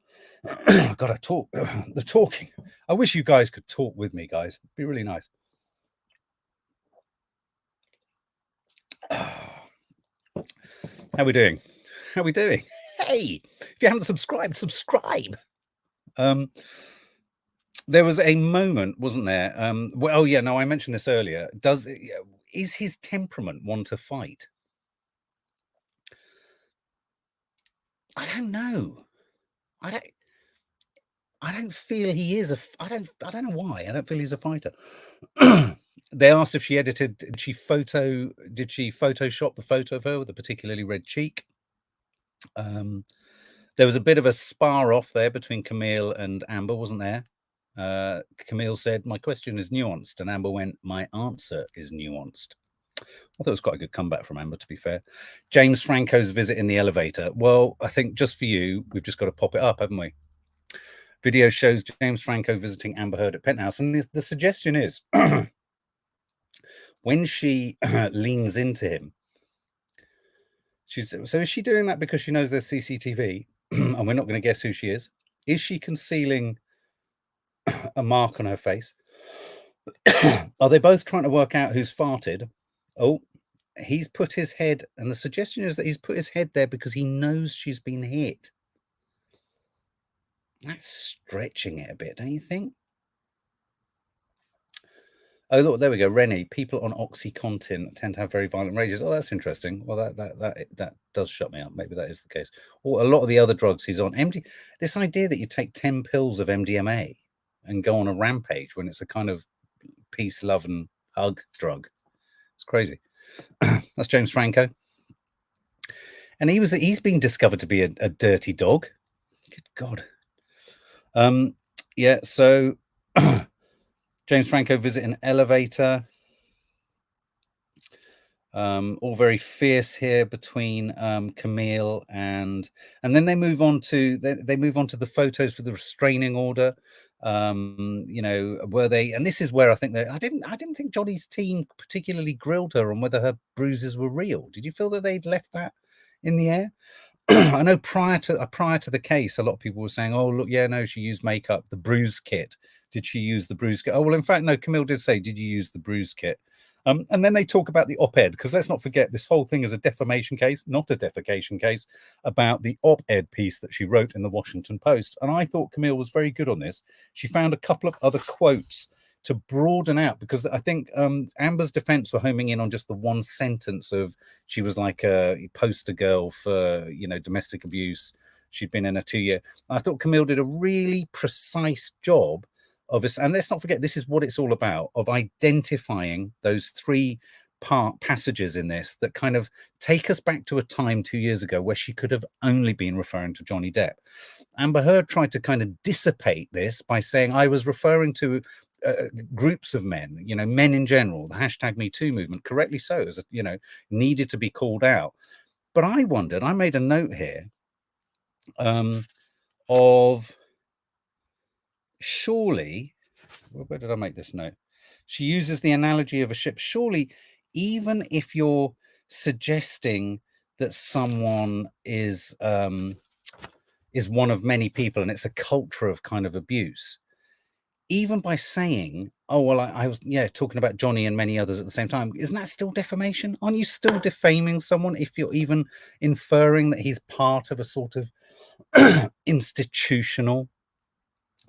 I've got to talk. The talking. I wish you guys could talk with me, guys. It'd be really nice. How we doing? How we doing? Hey, if you haven't subscribed, subscribe. There was a moment, wasn't there? Well, oh yeah, no, I mentioned this earlier. Is his temperament one to fight? I don't know. I don't feel he is I don't know why. I don't feel he's a fighter. They asked if she edited, did she Photoshop the photo of her with a particularly red cheek? There was a bit of a spar off there between Camille and Amber, wasn't there? Camille said, "My question is nuanced," and Amber went, "My answer is nuanced." I thought it was quite a good comeback from Amber, to be fair. James Franco's visit in the elevator. Well, I think just for you, we've just got to pop it up, haven't we? Video shows James Franco visiting Amber Heard at Penthouse, and the suggestion is when she leans into him, so is she doing that because she knows there's CCTV and we're not going to guess who she is? Is she concealing a mark on her face? Are they both trying to work out who's farted? Oh, he's put his head, and the suggestion is that he's put his head there because he knows she's been hit. That's stretching it a bit, don't you think? Oh, look, there we go. Rennie, people on OxyContin tend to have very violent rages. Oh, that's interesting. Well, that does shut me up. Maybe that is the case. Or a lot of the other drugs he's on. This idea that you take 10 pills of MDMA and go on a rampage when it's a kind of peace, love, and hug drug. It's crazy. That's James Franco. And he's been discovered to be a dirty dog. Good God. Yeah, so James Franco visit an elevator. All very fierce here between Camille and then they move on to the photos for the restraining order. You know, were they? And this is where I think that I didn't think Johnny's team particularly grilled her on whether her bruises were real. Did you feel that they'd left that in the air? I know prior to the case, a lot of people were saying, "Oh, look, yeah, no, she used makeup, the bruise kit. Did she use the bruise kit?" Oh, well, in fact, no. Camille did say, "Did you use the bruise kit?" And then they talk about the op-ed, because let's not forget this whole thing is a defamation case, not a defecation case, about the op-ed piece that she wrote in the Washington Post. And I thought Camille was very good on this. She found a couple of other quotes to broaden out, because I think Amber's defense were homing in on just the one sentence of she was like a poster girl for, you know, domestic abuse. She'd been in a 2-year. I thought Camille did a really precise job of this, and let's not forget this is what it's all about, of identifying those 3 passages in this that kind of take us back to a time 2 years ago where she could have only been referring to Johnny Depp. Amber Heard tried to kind of dissipate this by saying I was referring to groups of men, you know, men in general. The hashtag Me Too movement, correctly so, as you know, needed to be called out. But I wondered, I made a note here of surely, where did I make this note? She uses the analogy of a ship. Surely, even if you're suggesting that someone is one of many people and it's a culture of kind of abuse, even by saying, "Oh, well, I was, yeah, talking about Johnny and many others at the same time," isn't that still defamation? Aren't you still defaming someone if you're even inferring that he's part of a sort of institutional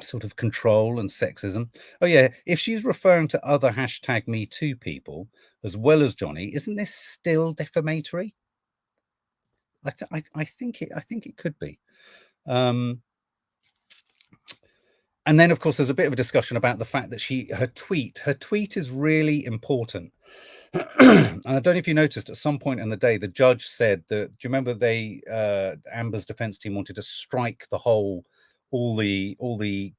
sort of control and sexism? Oh yeah, if she's referring to other hashtag Me Too people as well as Johnny, isn't this still defamatory? I think it could be. And then, of course, there's a bit of a discussion about the fact that her tweet is really important. And I don't know if you noticed, at some point in the day, the judge said that, do you remember Amber's defense team wanted to strike all the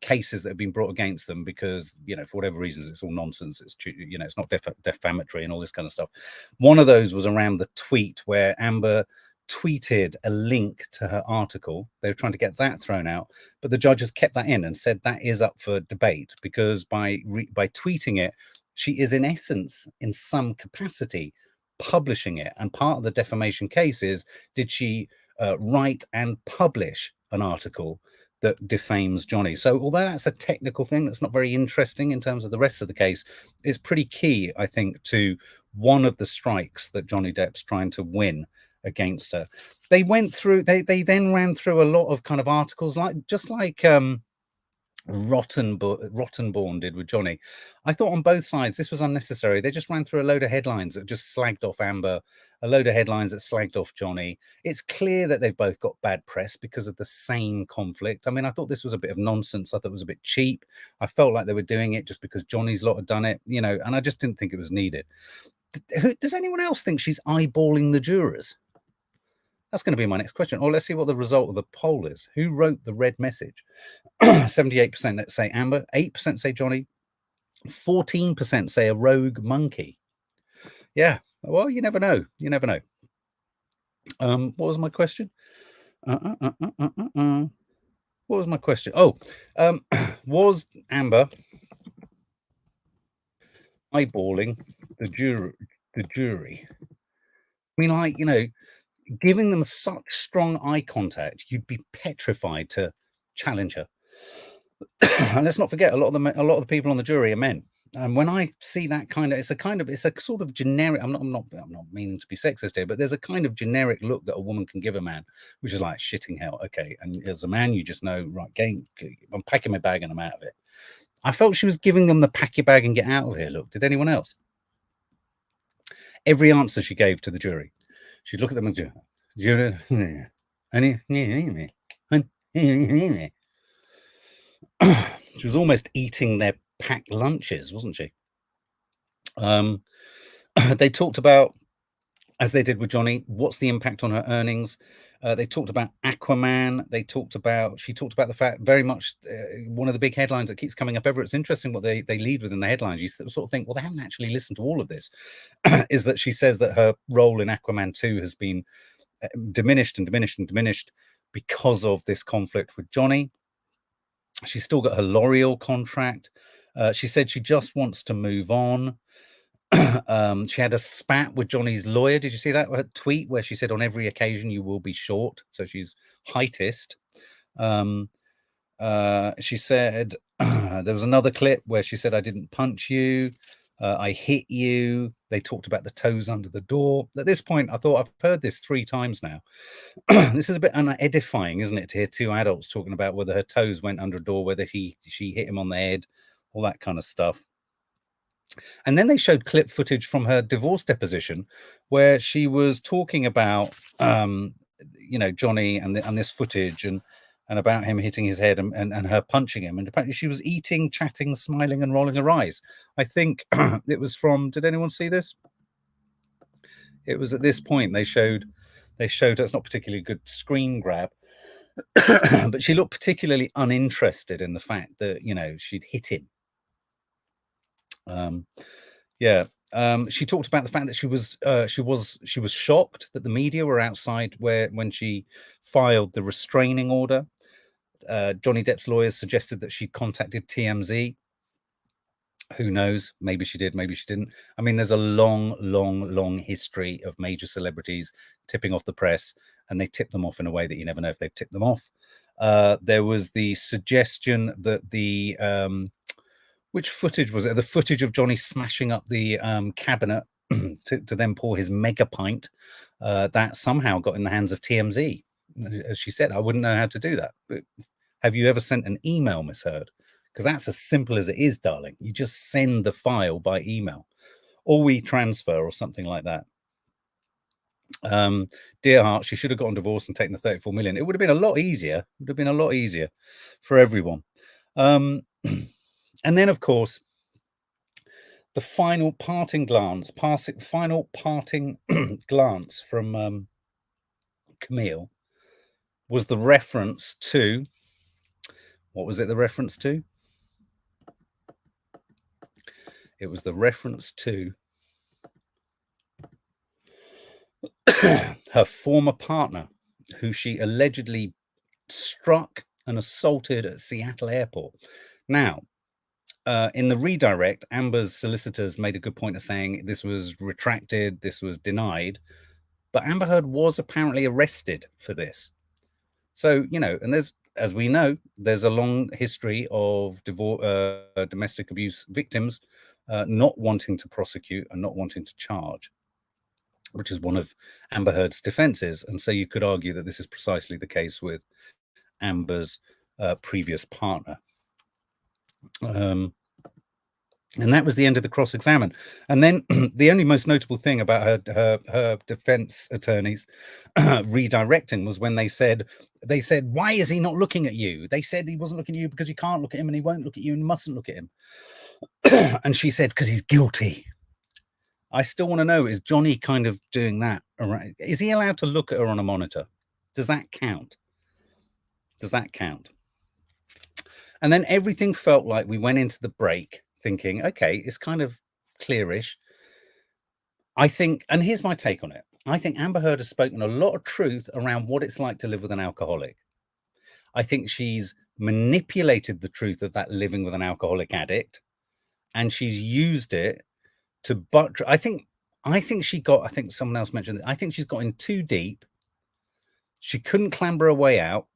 cases that have been brought against them because, you know, for whatever reasons, it's all nonsense. It's, you know, it's not defamatory and all this kind of stuff. One of those was around the tweet where Amber tweeted a link to her article. They were trying to get that thrown out, but the judges kept that in and said that is up for debate, because by tweeting it, she is in essence, in some capacity, publishing it. And part of the defamation case is, did she write and publish an article that defames Johnny? So although that's a technical thing that's not very interesting in terms of the rest of the case, it's pretty key, I think, to one of the strikes that Johnny Depp's trying to win against her. They went through, they then ran through a lot of kind of articles, like just like Rottenborn did with Johnny. I thought on both sides this was unnecessary. They just ran through a load of headlines that just slagged off Amber, a load of headlines that slagged off Johnny. It's clear that they've both got bad press because of the same conflict. I mean, I thought this was a bit of nonsense. I thought it was a bit cheap. I felt like they were doing it just because Johnny's lot had done it, you know, and I just didn't think it was needed. Does anyone else think she's eyeballing the jurors? That's going to be my next question. Or let's see what the result of the poll is. Who wrote the red message? 78% that say Amber, 8% say Johnny, 14% say a rogue monkey. Yeah, well, you never know. You never know. What was my question? What was my question? Oh, was Amber eyeballing the jury? I mean, like, you know, giving them such strong eye contact, you'd be petrified to challenge her. And let's not forget, a lot of the people on the jury are men. And when I see that kind of, it's a sort of generic. I'm not meaning to be sexist here, but there's a kind of generic look that a woman can give a man, which is like, shitting hell. Okay, and as a man, you just know, right? I'm packing my bag and I'm out of it. I felt she was giving them the pack your bag and get out of here look. Did anyone else? Every answer she gave to the jury, she'd look at them and do, she was almost eating their packed lunches, wasn't she? They talked about, as they did with Johnny, what's the impact on her earnings? They talked about Aquaman. She talked about the fact, very much, one of the big headlines that keeps coming up ever. It's interesting what they lead with in the headlines. You sort of think, well, they haven't actually listened to all of this. Is that she says that her role in Aquaman 2 has been diminished and diminished and diminished because of this conflict with Johnny. She's still got her L'Oreal contract. She said she just wants to move on. She had a spat with Johnny's lawyer. Did you see that tweet where she said, on every occasion you will be short? So she's heightist. She said, there was another clip where she said, I didn't punch you. I hit you. They talked about the toes under the door. At this point, I thought, I've heard this 3 times now. This is a bit unedifying, isn't it, to hear 2 adults talking about whether her toes went under a door, whether she hit him on the head, all that kind of stuff. And then they showed clip footage from her divorce deposition where she was talking about, you know, Johnny and this footage and about him hitting his head and her punching him. And apparently she was eating, chatting, smiling and rolling her eyes. I think it was from, did anyone see this? It was at this point they showed it's not particularly a good screen grab, but she looked particularly uninterested in the fact that, you know, she'd hit him. She talked about the fact that she was shocked that the media were outside when she filed the restraining order. Johnny Depp's lawyers suggested that she contacted TMZ. Who knows? Maybe she did, maybe she didn't. I mean, there's a long history of major celebrities tipping off the press, and they tip them off in a way that you never know if they've tipped them off. There was the suggestion that the which footage was it? The footage of Johnny smashing up the cabinet to then pour his mega pint, that somehow got in the hands of TMZ. As she said, I wouldn't know how to do that. But have you ever sent an email, Miss Heard? Because that's as simple as it is, darling. You just send the file by email, or we transfer, or something like that. Dear heart, she should have gotten divorced and taken the 34 million. It would have been a lot easier. It would have been a lot easier for everyone. And then, of course, the final parting glance from Camille was the reference to, what was it the reference to? It was the reference to her former partner, who she allegedly struck and assaulted at Seattle airport. Now, in the redirect, Amber's solicitors made a good point of saying this was retracted, this was denied, but Amber Heard was apparently arrested for this. So, you know, and there's, as we know, there's a long history of domestic abuse victims not wanting to prosecute and not wanting to charge, which is one of Amber Heard's defenses. And so you could argue that this is precisely the case with Amber's previous partner. And that was the end of the cross-examine. And then the only most notable thing about her defense attorneys redirecting was when they said, why is he not looking at you? They said he wasn't looking at you because you can't look at him, and he won't look at you and mustn't look at him. And she said, because he's guilty. I still want to know, is Johnny kind of doing that? Is he allowed to look at her on a monitor? Does that count? Does that count? And then everything felt like we went into the break thinking, okay, it's kind of clearish. I think, and here's my take on it. I think Amber Heard has spoken a lot of truth around what it's like to live with an alcoholic. I think she's manipulated the truth of that living with an alcoholic addict, and she's used it to buttress. I think someone else mentioned that. I think she's got in too deep. She couldn't clamber her way out.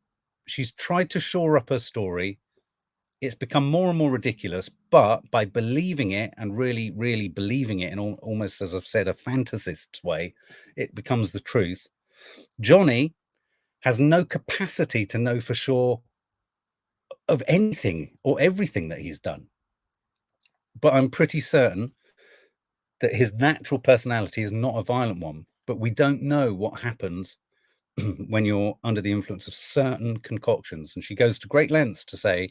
She's tried to shore up her story. It's become more and more ridiculous, but by believing it and really, really believing it in almost, as I've said, a fantasist's way, it becomes the truth. Johnny has no capacity to know for sure of anything or everything that he's done. But I'm pretty certain that his natural personality is not a violent one. But we don't know what happens when you're under the influence of certain concoctions. And she goes to great lengths to say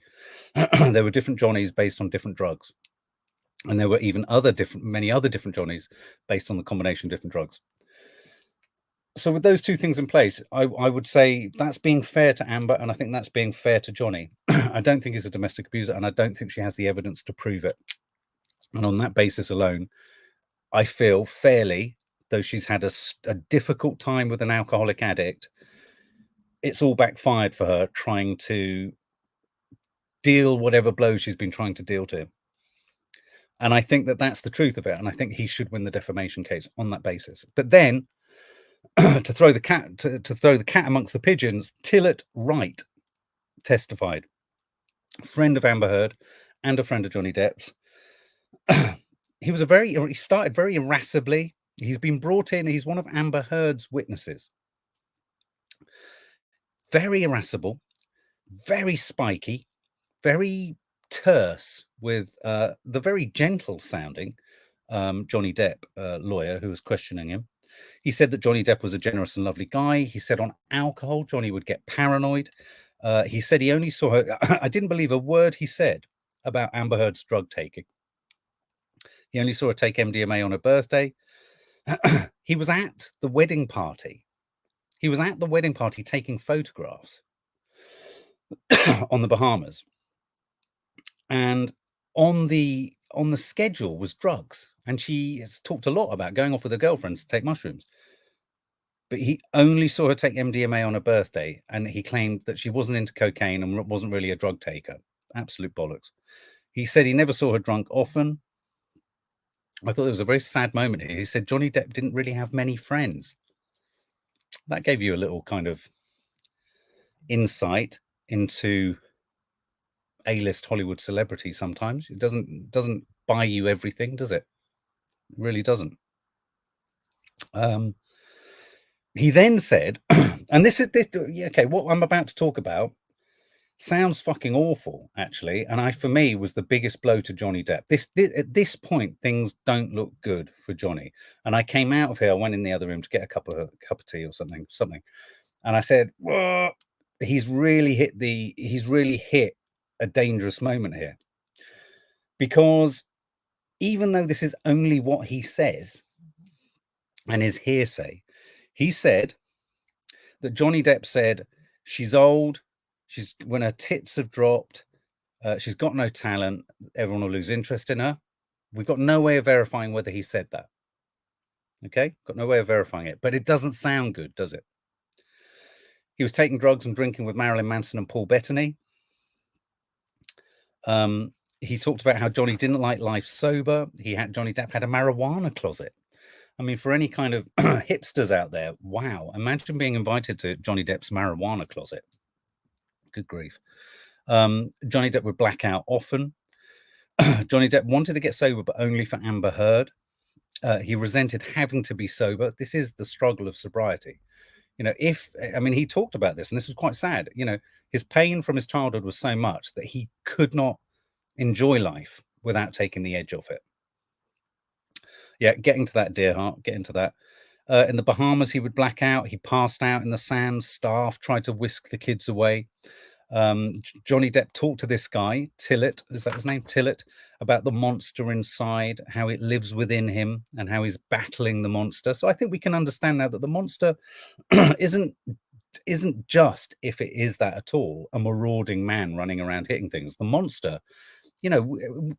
there were different Johnnies based on different drugs. And there were even many other different Johnnies based on the combination of different drugs. So with those two things in place, I would say that's being fair to Amber, and I think that's being fair to Johnny. I don't think he's a domestic abuser, and I don't think she has the evidence to prove it. And on that basis alone, I feel fairly, though she's had a difficult time with an alcoholic addict, it's all backfired for her trying to deal whatever blow she's been trying to deal to him. And I think that that's the truth of it. And I think he should win the defamation case on that basis. But then to throw the cat amongst the pigeons, Tillett Wright testified, friend of Amber Heard and a friend of Johnny Depp's. He started very irascibly. He's been brought in. He's one of Amber Heard's witnesses. Very irascible, very spiky, very terse, with the very gentle sounding Johnny Depp lawyer who was questioning him. He said that Johnny Depp was a generous and lovely guy. He said on alcohol, Johnny would get paranoid. He said he only saw her. I didn't believe a word he said about Amber Heard's drug taking. He only saw her take MDMA on her birthday. He was at the wedding party. He was at the wedding party taking photographs on the Bahamas. And on the schedule was drugs. And she has talked a lot about going off with her girlfriends to take mushrooms. But he only saw her take MDMA on her birthday. And he claimed that she wasn't into cocaine and wasn't really a drug taker. Absolute bollocks. He said he never saw her drunk often. I thought there was a very sad moment here. He said Johnny Depp didn't really have many friends. That gave you a little kind of insight into A-list Hollywood celebrity sometimes. It doesn't buy you everything, does it? It really doesn't. He then said, and this, okay, what I'm about to talk about sounds fucking awful, actually. And for me, was the biggest blow to Johnny Depp. At this point, things don't look good for Johnny. And I came out of here, I went in the other room to get a cup of tea or something. And I said, whoa, he's really hit a dangerous moment here. Because even though this is only what he says and his hearsay, he said that Johnny Depp said, she's old, when her tits have dropped, she's got no talent, everyone will lose interest in her. We've got no way of verifying whether he said that. Okay, got no way of verifying it, but it doesn't sound good, does it? He was taking drugs and drinking with Marilyn Manson and Paul Bettany. He talked about how Johnny didn't like life sober. Johnny Depp had a marijuana closet. I mean, for any kind of hipsters out there, wow! Imagine being invited to Johnny Depp's marijuana closet. Good grief! Johnny Depp would black out often. Johnny Depp wanted to get sober, but only for Amber Heard. He resented having to be sober. This is the struggle of sobriety. He talked about this, and this was quite sad. His pain from his childhood was so much that he could not enjoy life without taking the edge off it. Yeah, getting to that, dear heart, getting to that. In the Bahamas, he would black out. He passed out in the sand. Staff tried to whisk the kids away. Johnny Depp talked to this guy, Tillett, is that his name? Tillett, about the monster inside, how it lives within him, and how he's battling the monster. So I think we can understand now that the monster isn't just, if it is that at all, a marauding man running around hitting things. The monster,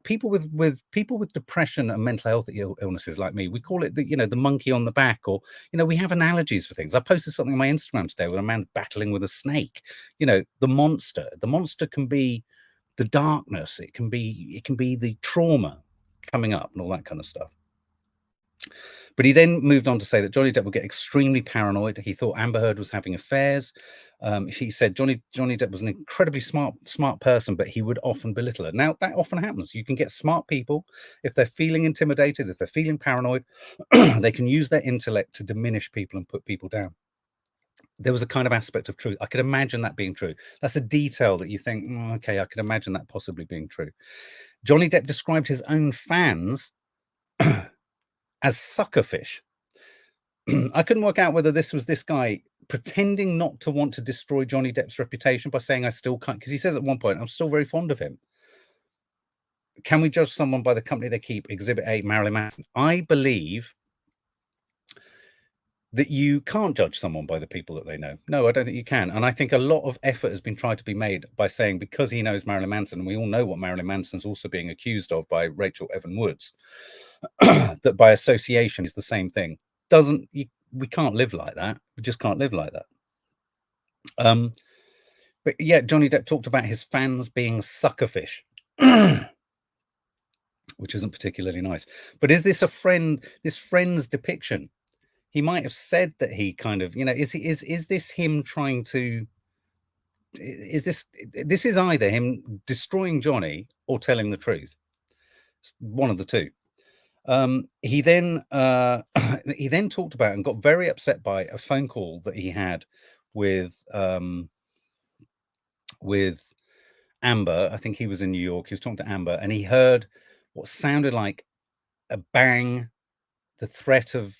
people with depression and mental health illnesses like me, we call it the monkey on the back, or we have analogies for things. I posted something on my Instagram today with a man battling with a snake. The monster can be the darkness, it can be the trauma coming up and all that kind of stuff. But he then moved on to say that Johnny Depp would get extremely paranoid. He thought Amber Heard was having affairs. He said Johnny Depp was an incredibly smart person, but he would often belittle her. Now, that often happens. You can get smart people, if they're feeling intimidated, if they're feeling paranoid, they can use their intellect to diminish people and put people down. There was a kind of aspect of truth. I could imagine that being true. That's a detail that you think, okay, I could imagine that possibly being true. Johnny Depp described his own fans as suckerfish. I couldn't work out whether this was this guy pretending not to want to destroy Johnny Depp's reputation by saying I still can't, because he says at one point, I'm still very fond of him. Can we judge someone by the company they keep? Exhibit A, Marilyn Manson. I believe that you can't judge someone by the people that they know. No, I don't think you can. And I think a lot of effort has been tried to be made by saying, because he knows Marilyn Manson, and we all know what Marilyn Manson's also being accused of by Rachel Evan Woods, that by association is the same thing. We can't live like that. We just can't live like that. But yeah, Johnny Depp talked about his fans being suckerfish, which isn't particularly nice. But is this this friend's depiction? He might have said that he kind of, is this him trying to, this is either him destroying Johnny or telling the truth. One of the two. He then talked about and got very upset by a phone call that he had with Amber. I think he was in New York. He was talking to Amber, and he heard what sounded like a bang, the threat of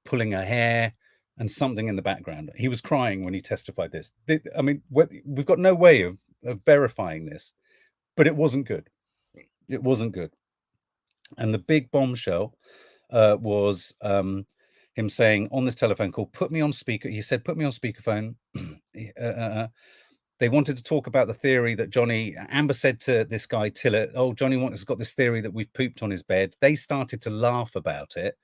pulling her hair, and something in the background. He was crying when he testified this. I mean, we've got no way of verifying this, but it wasn't good. It wasn't good. And the big bombshell was him saying on this telephone call, put me on speaker. He said, put me on speakerphone. They wanted to talk about the theory that Amber said to this guy, Tillett, oh, Johnny has got this theory that we've pooped on his bed. They started to laugh about it.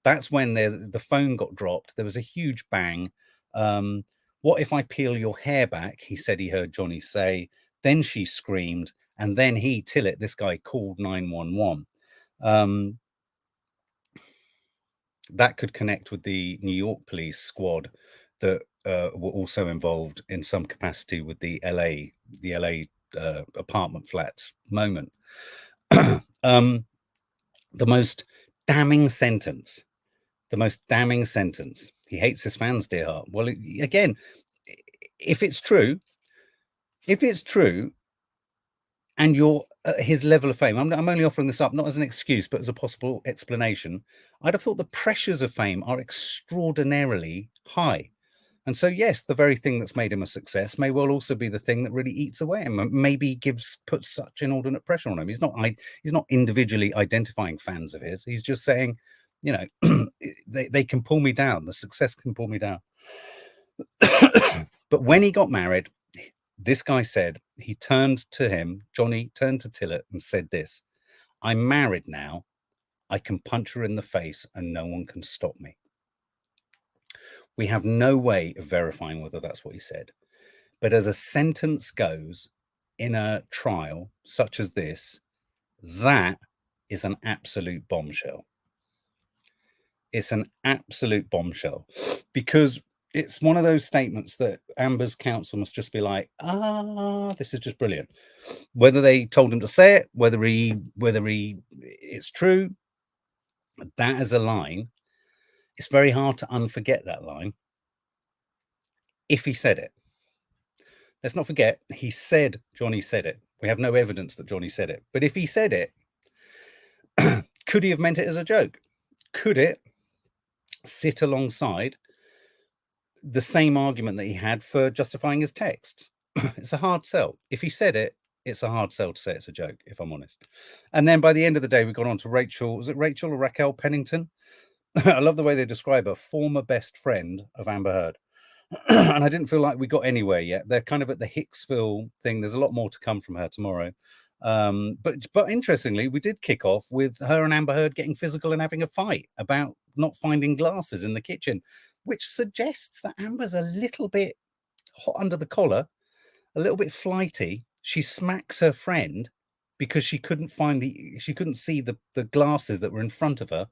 That's when the phone got dropped. There was a huge bang. What if I peel your hair back? He said he heard Johnny say. Then she screamed. And then Tillett, this guy, called 911. That could connect with the New York police squad that were also involved in some capacity with the LA apartment flats moment. The most damning sentence. He hates his fans, dear heart. Well, again, if it's true, and you're at his level of fame, I'm only offering this up not as an excuse, but as a possible explanation. I'd have thought the pressures of fame are extraordinarily high. And so, yes, the very thing that's made him a success may well also be the thing that really eats away at him, maybe puts such inordinate pressure on him. He's not individually identifying fans of his. He's just saying, they can pull me down. The success can pull me down. But when he got married, this guy said, Johnny turned to Tillett and said this, I'm married now. I can punch her in the face and no one can stop me. We have no way of verifying whether that's what he said. But as a sentence goes in a trial such as this, that is an absolute bombshell. It's an absolute bombshell, because it's one of those statements that Amber's counsel must just be like, this is just brilliant. Whether they told him to say it, whether it's true, that is a line. It's very hard to unforget that line if he said it. Let's not forget, he said Johnny said it. We have no evidence that Johnny said it. But if he said it, could he have meant it as a joke? Could it sit alongside the same argument that he had for justifying his texts? It's a hard sell. If he said it, it's a hard sell to say it's a joke, if I'm honest. And then by the end of the day, we got on to Rachel. Was it Rachel or Raquel Pennington? I love the way they describe her, former best friend of Amber Heard. And I didn't feel like we got anywhere yet. They're kind of at the Hicksville thing. There's a lot more to come from her tomorrow. But interestingly, we did kick off with her and Amber Heard getting physical and having a fight about not finding glasses in the kitchen, which suggests that Amber's a little bit hot under the collar, a little bit flighty. She smacks her friend because she couldn't see the glasses that were in front of her.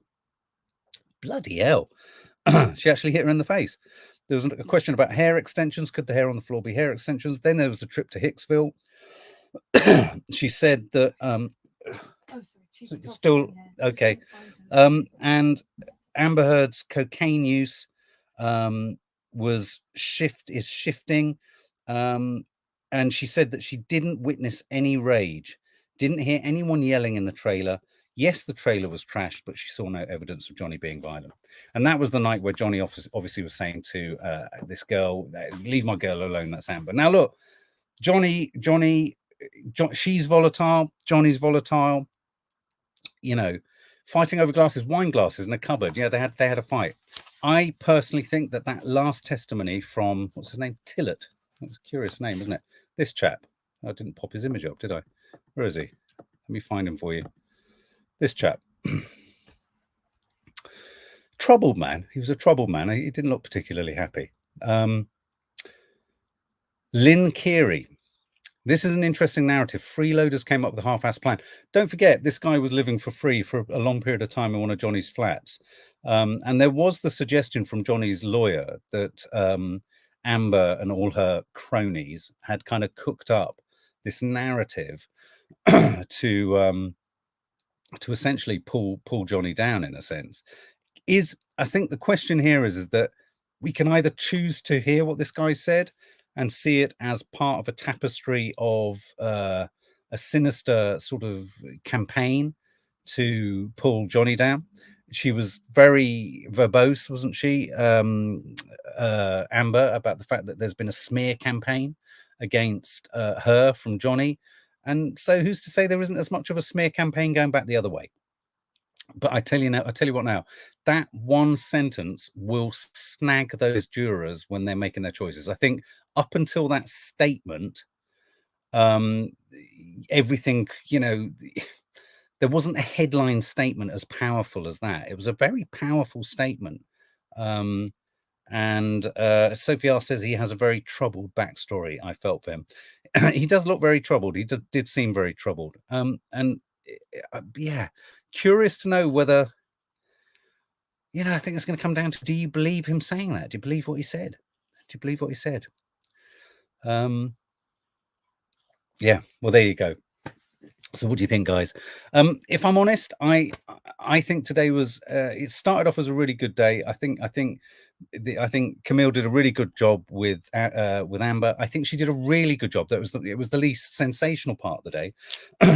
Bloody hell. She actually hit her in the face. There was a question about hair extensions. Could the hair on the floor be hair extensions? Then there was a trip to Hicksville. She said that still okay. And Amber Heard's cocaine use is shifting. And she said that she didn't witness any rage, didn't hear anyone yelling in the trailer. Yes, the trailer was trashed, but she saw no evidence of Johnny being violent. And that was the night where Johnny obviously was saying to this girl, leave my girl alone, that's Amber. Now, look, Johnny, she's volatile, Johnny's volatile, fighting over glasses, wine glasses in a cupboard. Yeah, they had a fight. I personally think that last testimony from, what's his name? Tillett. That's a curious name, isn't it? This chap. I didn't pop his image up, did I? Where is he? Let me find him for you. This chap. Troubled man. He was a troubled man. He didn't look particularly happy. Lynn Keary. This is an interesting narrative. Freeloaders came up with a half-assed plan. Don't forget, this guy was living for free for a long period of time in one of Johnny's flats. And there was the suggestion from Johnny's lawyer that Amber and all her cronies had kind of cooked up this narrative to essentially pull Johnny down, in a sense. I think the question here is that we can either choose to hear what this guy said and see it as part of a tapestry of a sinister sort of campaign to pull Johnny down. She was very verbose, wasn't she, Amber, about the fact that there's been a smear campaign against her from Johnny. And so who's to say there isn't as much of a smear campaign going back the other way? But I tell you what now, that one sentence will snag those jurors when they're making their choices. I think up until that statement, everything, there wasn't a headline statement as powerful as that. It was a very powerful statement. And Sophie R says he has a very troubled backstory. I felt for him. He does look very troubled. He did seem very troubled. Yeah, curious to know whether, I think it's going to come down to, do you believe him saying that? Do you believe what he said? Do you believe what he said? Yeah, well, there you go. So what do you think, guys? If I'm honest, I think today was, it started off as a really good day. I think Camille did a really good job with Amber. I think she did a really good job. It was the least sensational part of the day.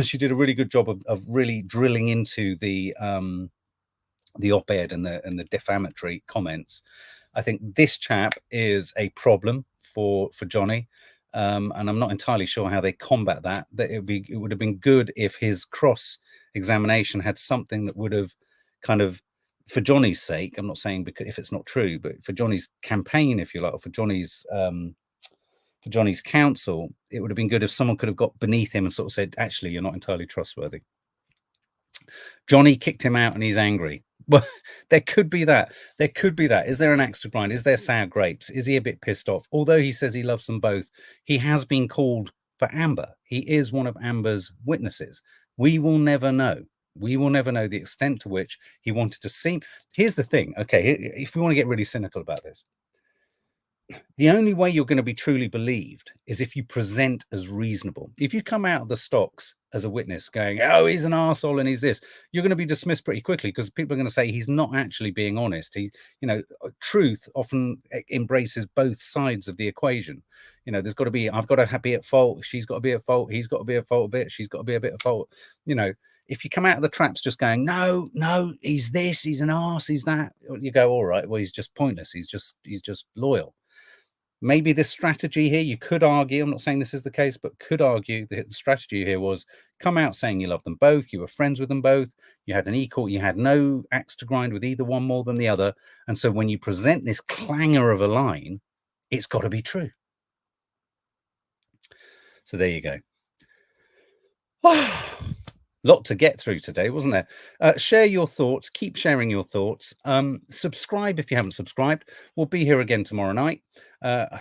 She did a really good job of really drilling into the op-ed and the defamatory comments. I think this chap is a problem for Johnny. And I'm not entirely sure how they combat that. It would have been good if his cross examination had something that would have kind of, for Johnny's sake, I'm not saying because if it's not true, but for Johnny's campaign, if you like, or for Johnny's counsel, it would have been good if someone could have got beneath him and sort of said, actually, you're not entirely trustworthy. Johnny kicked him out and he's angry. Well, there could be that. There could be that. Is there an axe to grind? Is there sour grapes? Is he a bit pissed off? Although he says he loves them both, he has been called for Amber. He is one of Amber's witnesses. We will never know. We will never know the extent to which he wanted to seem. Here's the thing. Okay, if we want to get really cynical about this, the only way you're going to be truly believed is if you present as reasonable. If you come out of the stocks as a witness going, oh, he's an arsehole and he's this, you're going to be dismissed pretty quickly because people are going to say he's not actually being honest. Truth often embraces both sides of the equation. There's got to be, I've got to be at fault. She's got to be at fault. He's got to be at fault a bit. She's got to be a bit at fault. If you come out of the traps just going, no, he's this, he's an arse, he's that, you go, all right, well, he's just pointless. He's just loyal. Maybe this strategy here, you could argue, I'm not saying this is the case, but could argue the strategy here was come out saying you love them both, you were friends with them both, you had you had no axe to grind with either one more than the other. And so when you present this clangor of a line, it's got to be true. So there you go. Lot to get through today, wasn't there? Share your thoughts. Keep sharing your thoughts. Subscribe if you haven't subscribed. We'll be here again tomorrow night.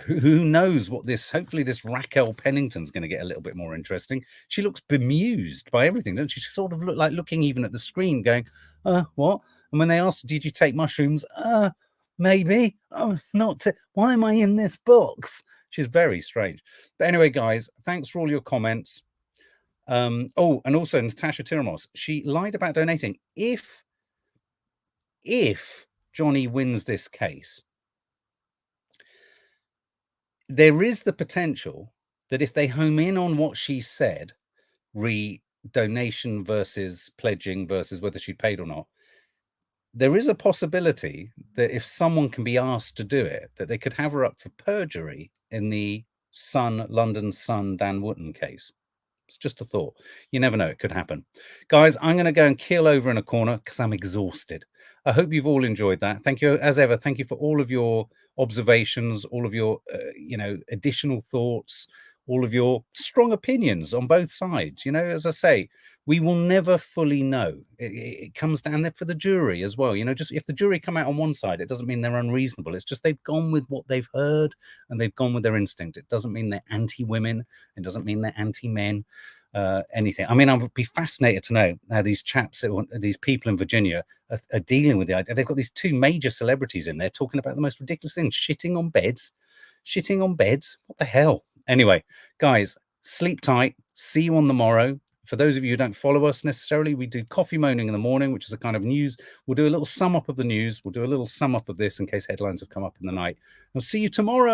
Who knows what hopefully this Raquel Pennington's going to get a little bit more interesting. She looks bemused by everything, doesn't she? She sort of looked like looking even at the screen going, what? And when they asked, did you take mushrooms? Maybe. Oh, not to. Why am I in this box? She's very strange. But anyway, guys, thanks for all your comments. And also Natasha Tiramos, she lied about donating. If Johnny wins this case, there is the potential that if they home in on what she said, donation versus pledging versus whether she paid or not, there is a possibility that if someone can be asked to do it, that they could have her up for perjury in the London Sun Dan Wootton case. It's just a thought. You never know. It could happen. Guys, I'm going to go and keel over in a corner because I'm exhausted. I hope you've all enjoyed that. Thank you, as ever. Thank you for all of your observations, all of your, additional thoughts, all of your strong opinions on both sides. As I say, we will never fully know. It comes down there for the jury as well. Just if the jury come out on one side, it doesn't mean they're unreasonable. It's just they've gone with what they've heard and they've gone with their instinct. It doesn't mean they're anti-women. It doesn't mean they're anti-men. Anything. I mean, I would be fascinated to know how these people in Virginia are dealing with the idea. They've got these two major celebrities in there talking about the most ridiculous things, shitting on beds. What the hell? Anyway, guys, sleep tight. See you on the morrow. For those of you who don't follow us necessarily, we do coffee moaning in the morning, which is a kind of news. We'll do a little sum up of the news. We'll do a little sum up of this in case headlines have come up in the night. I'll see you tomorrow.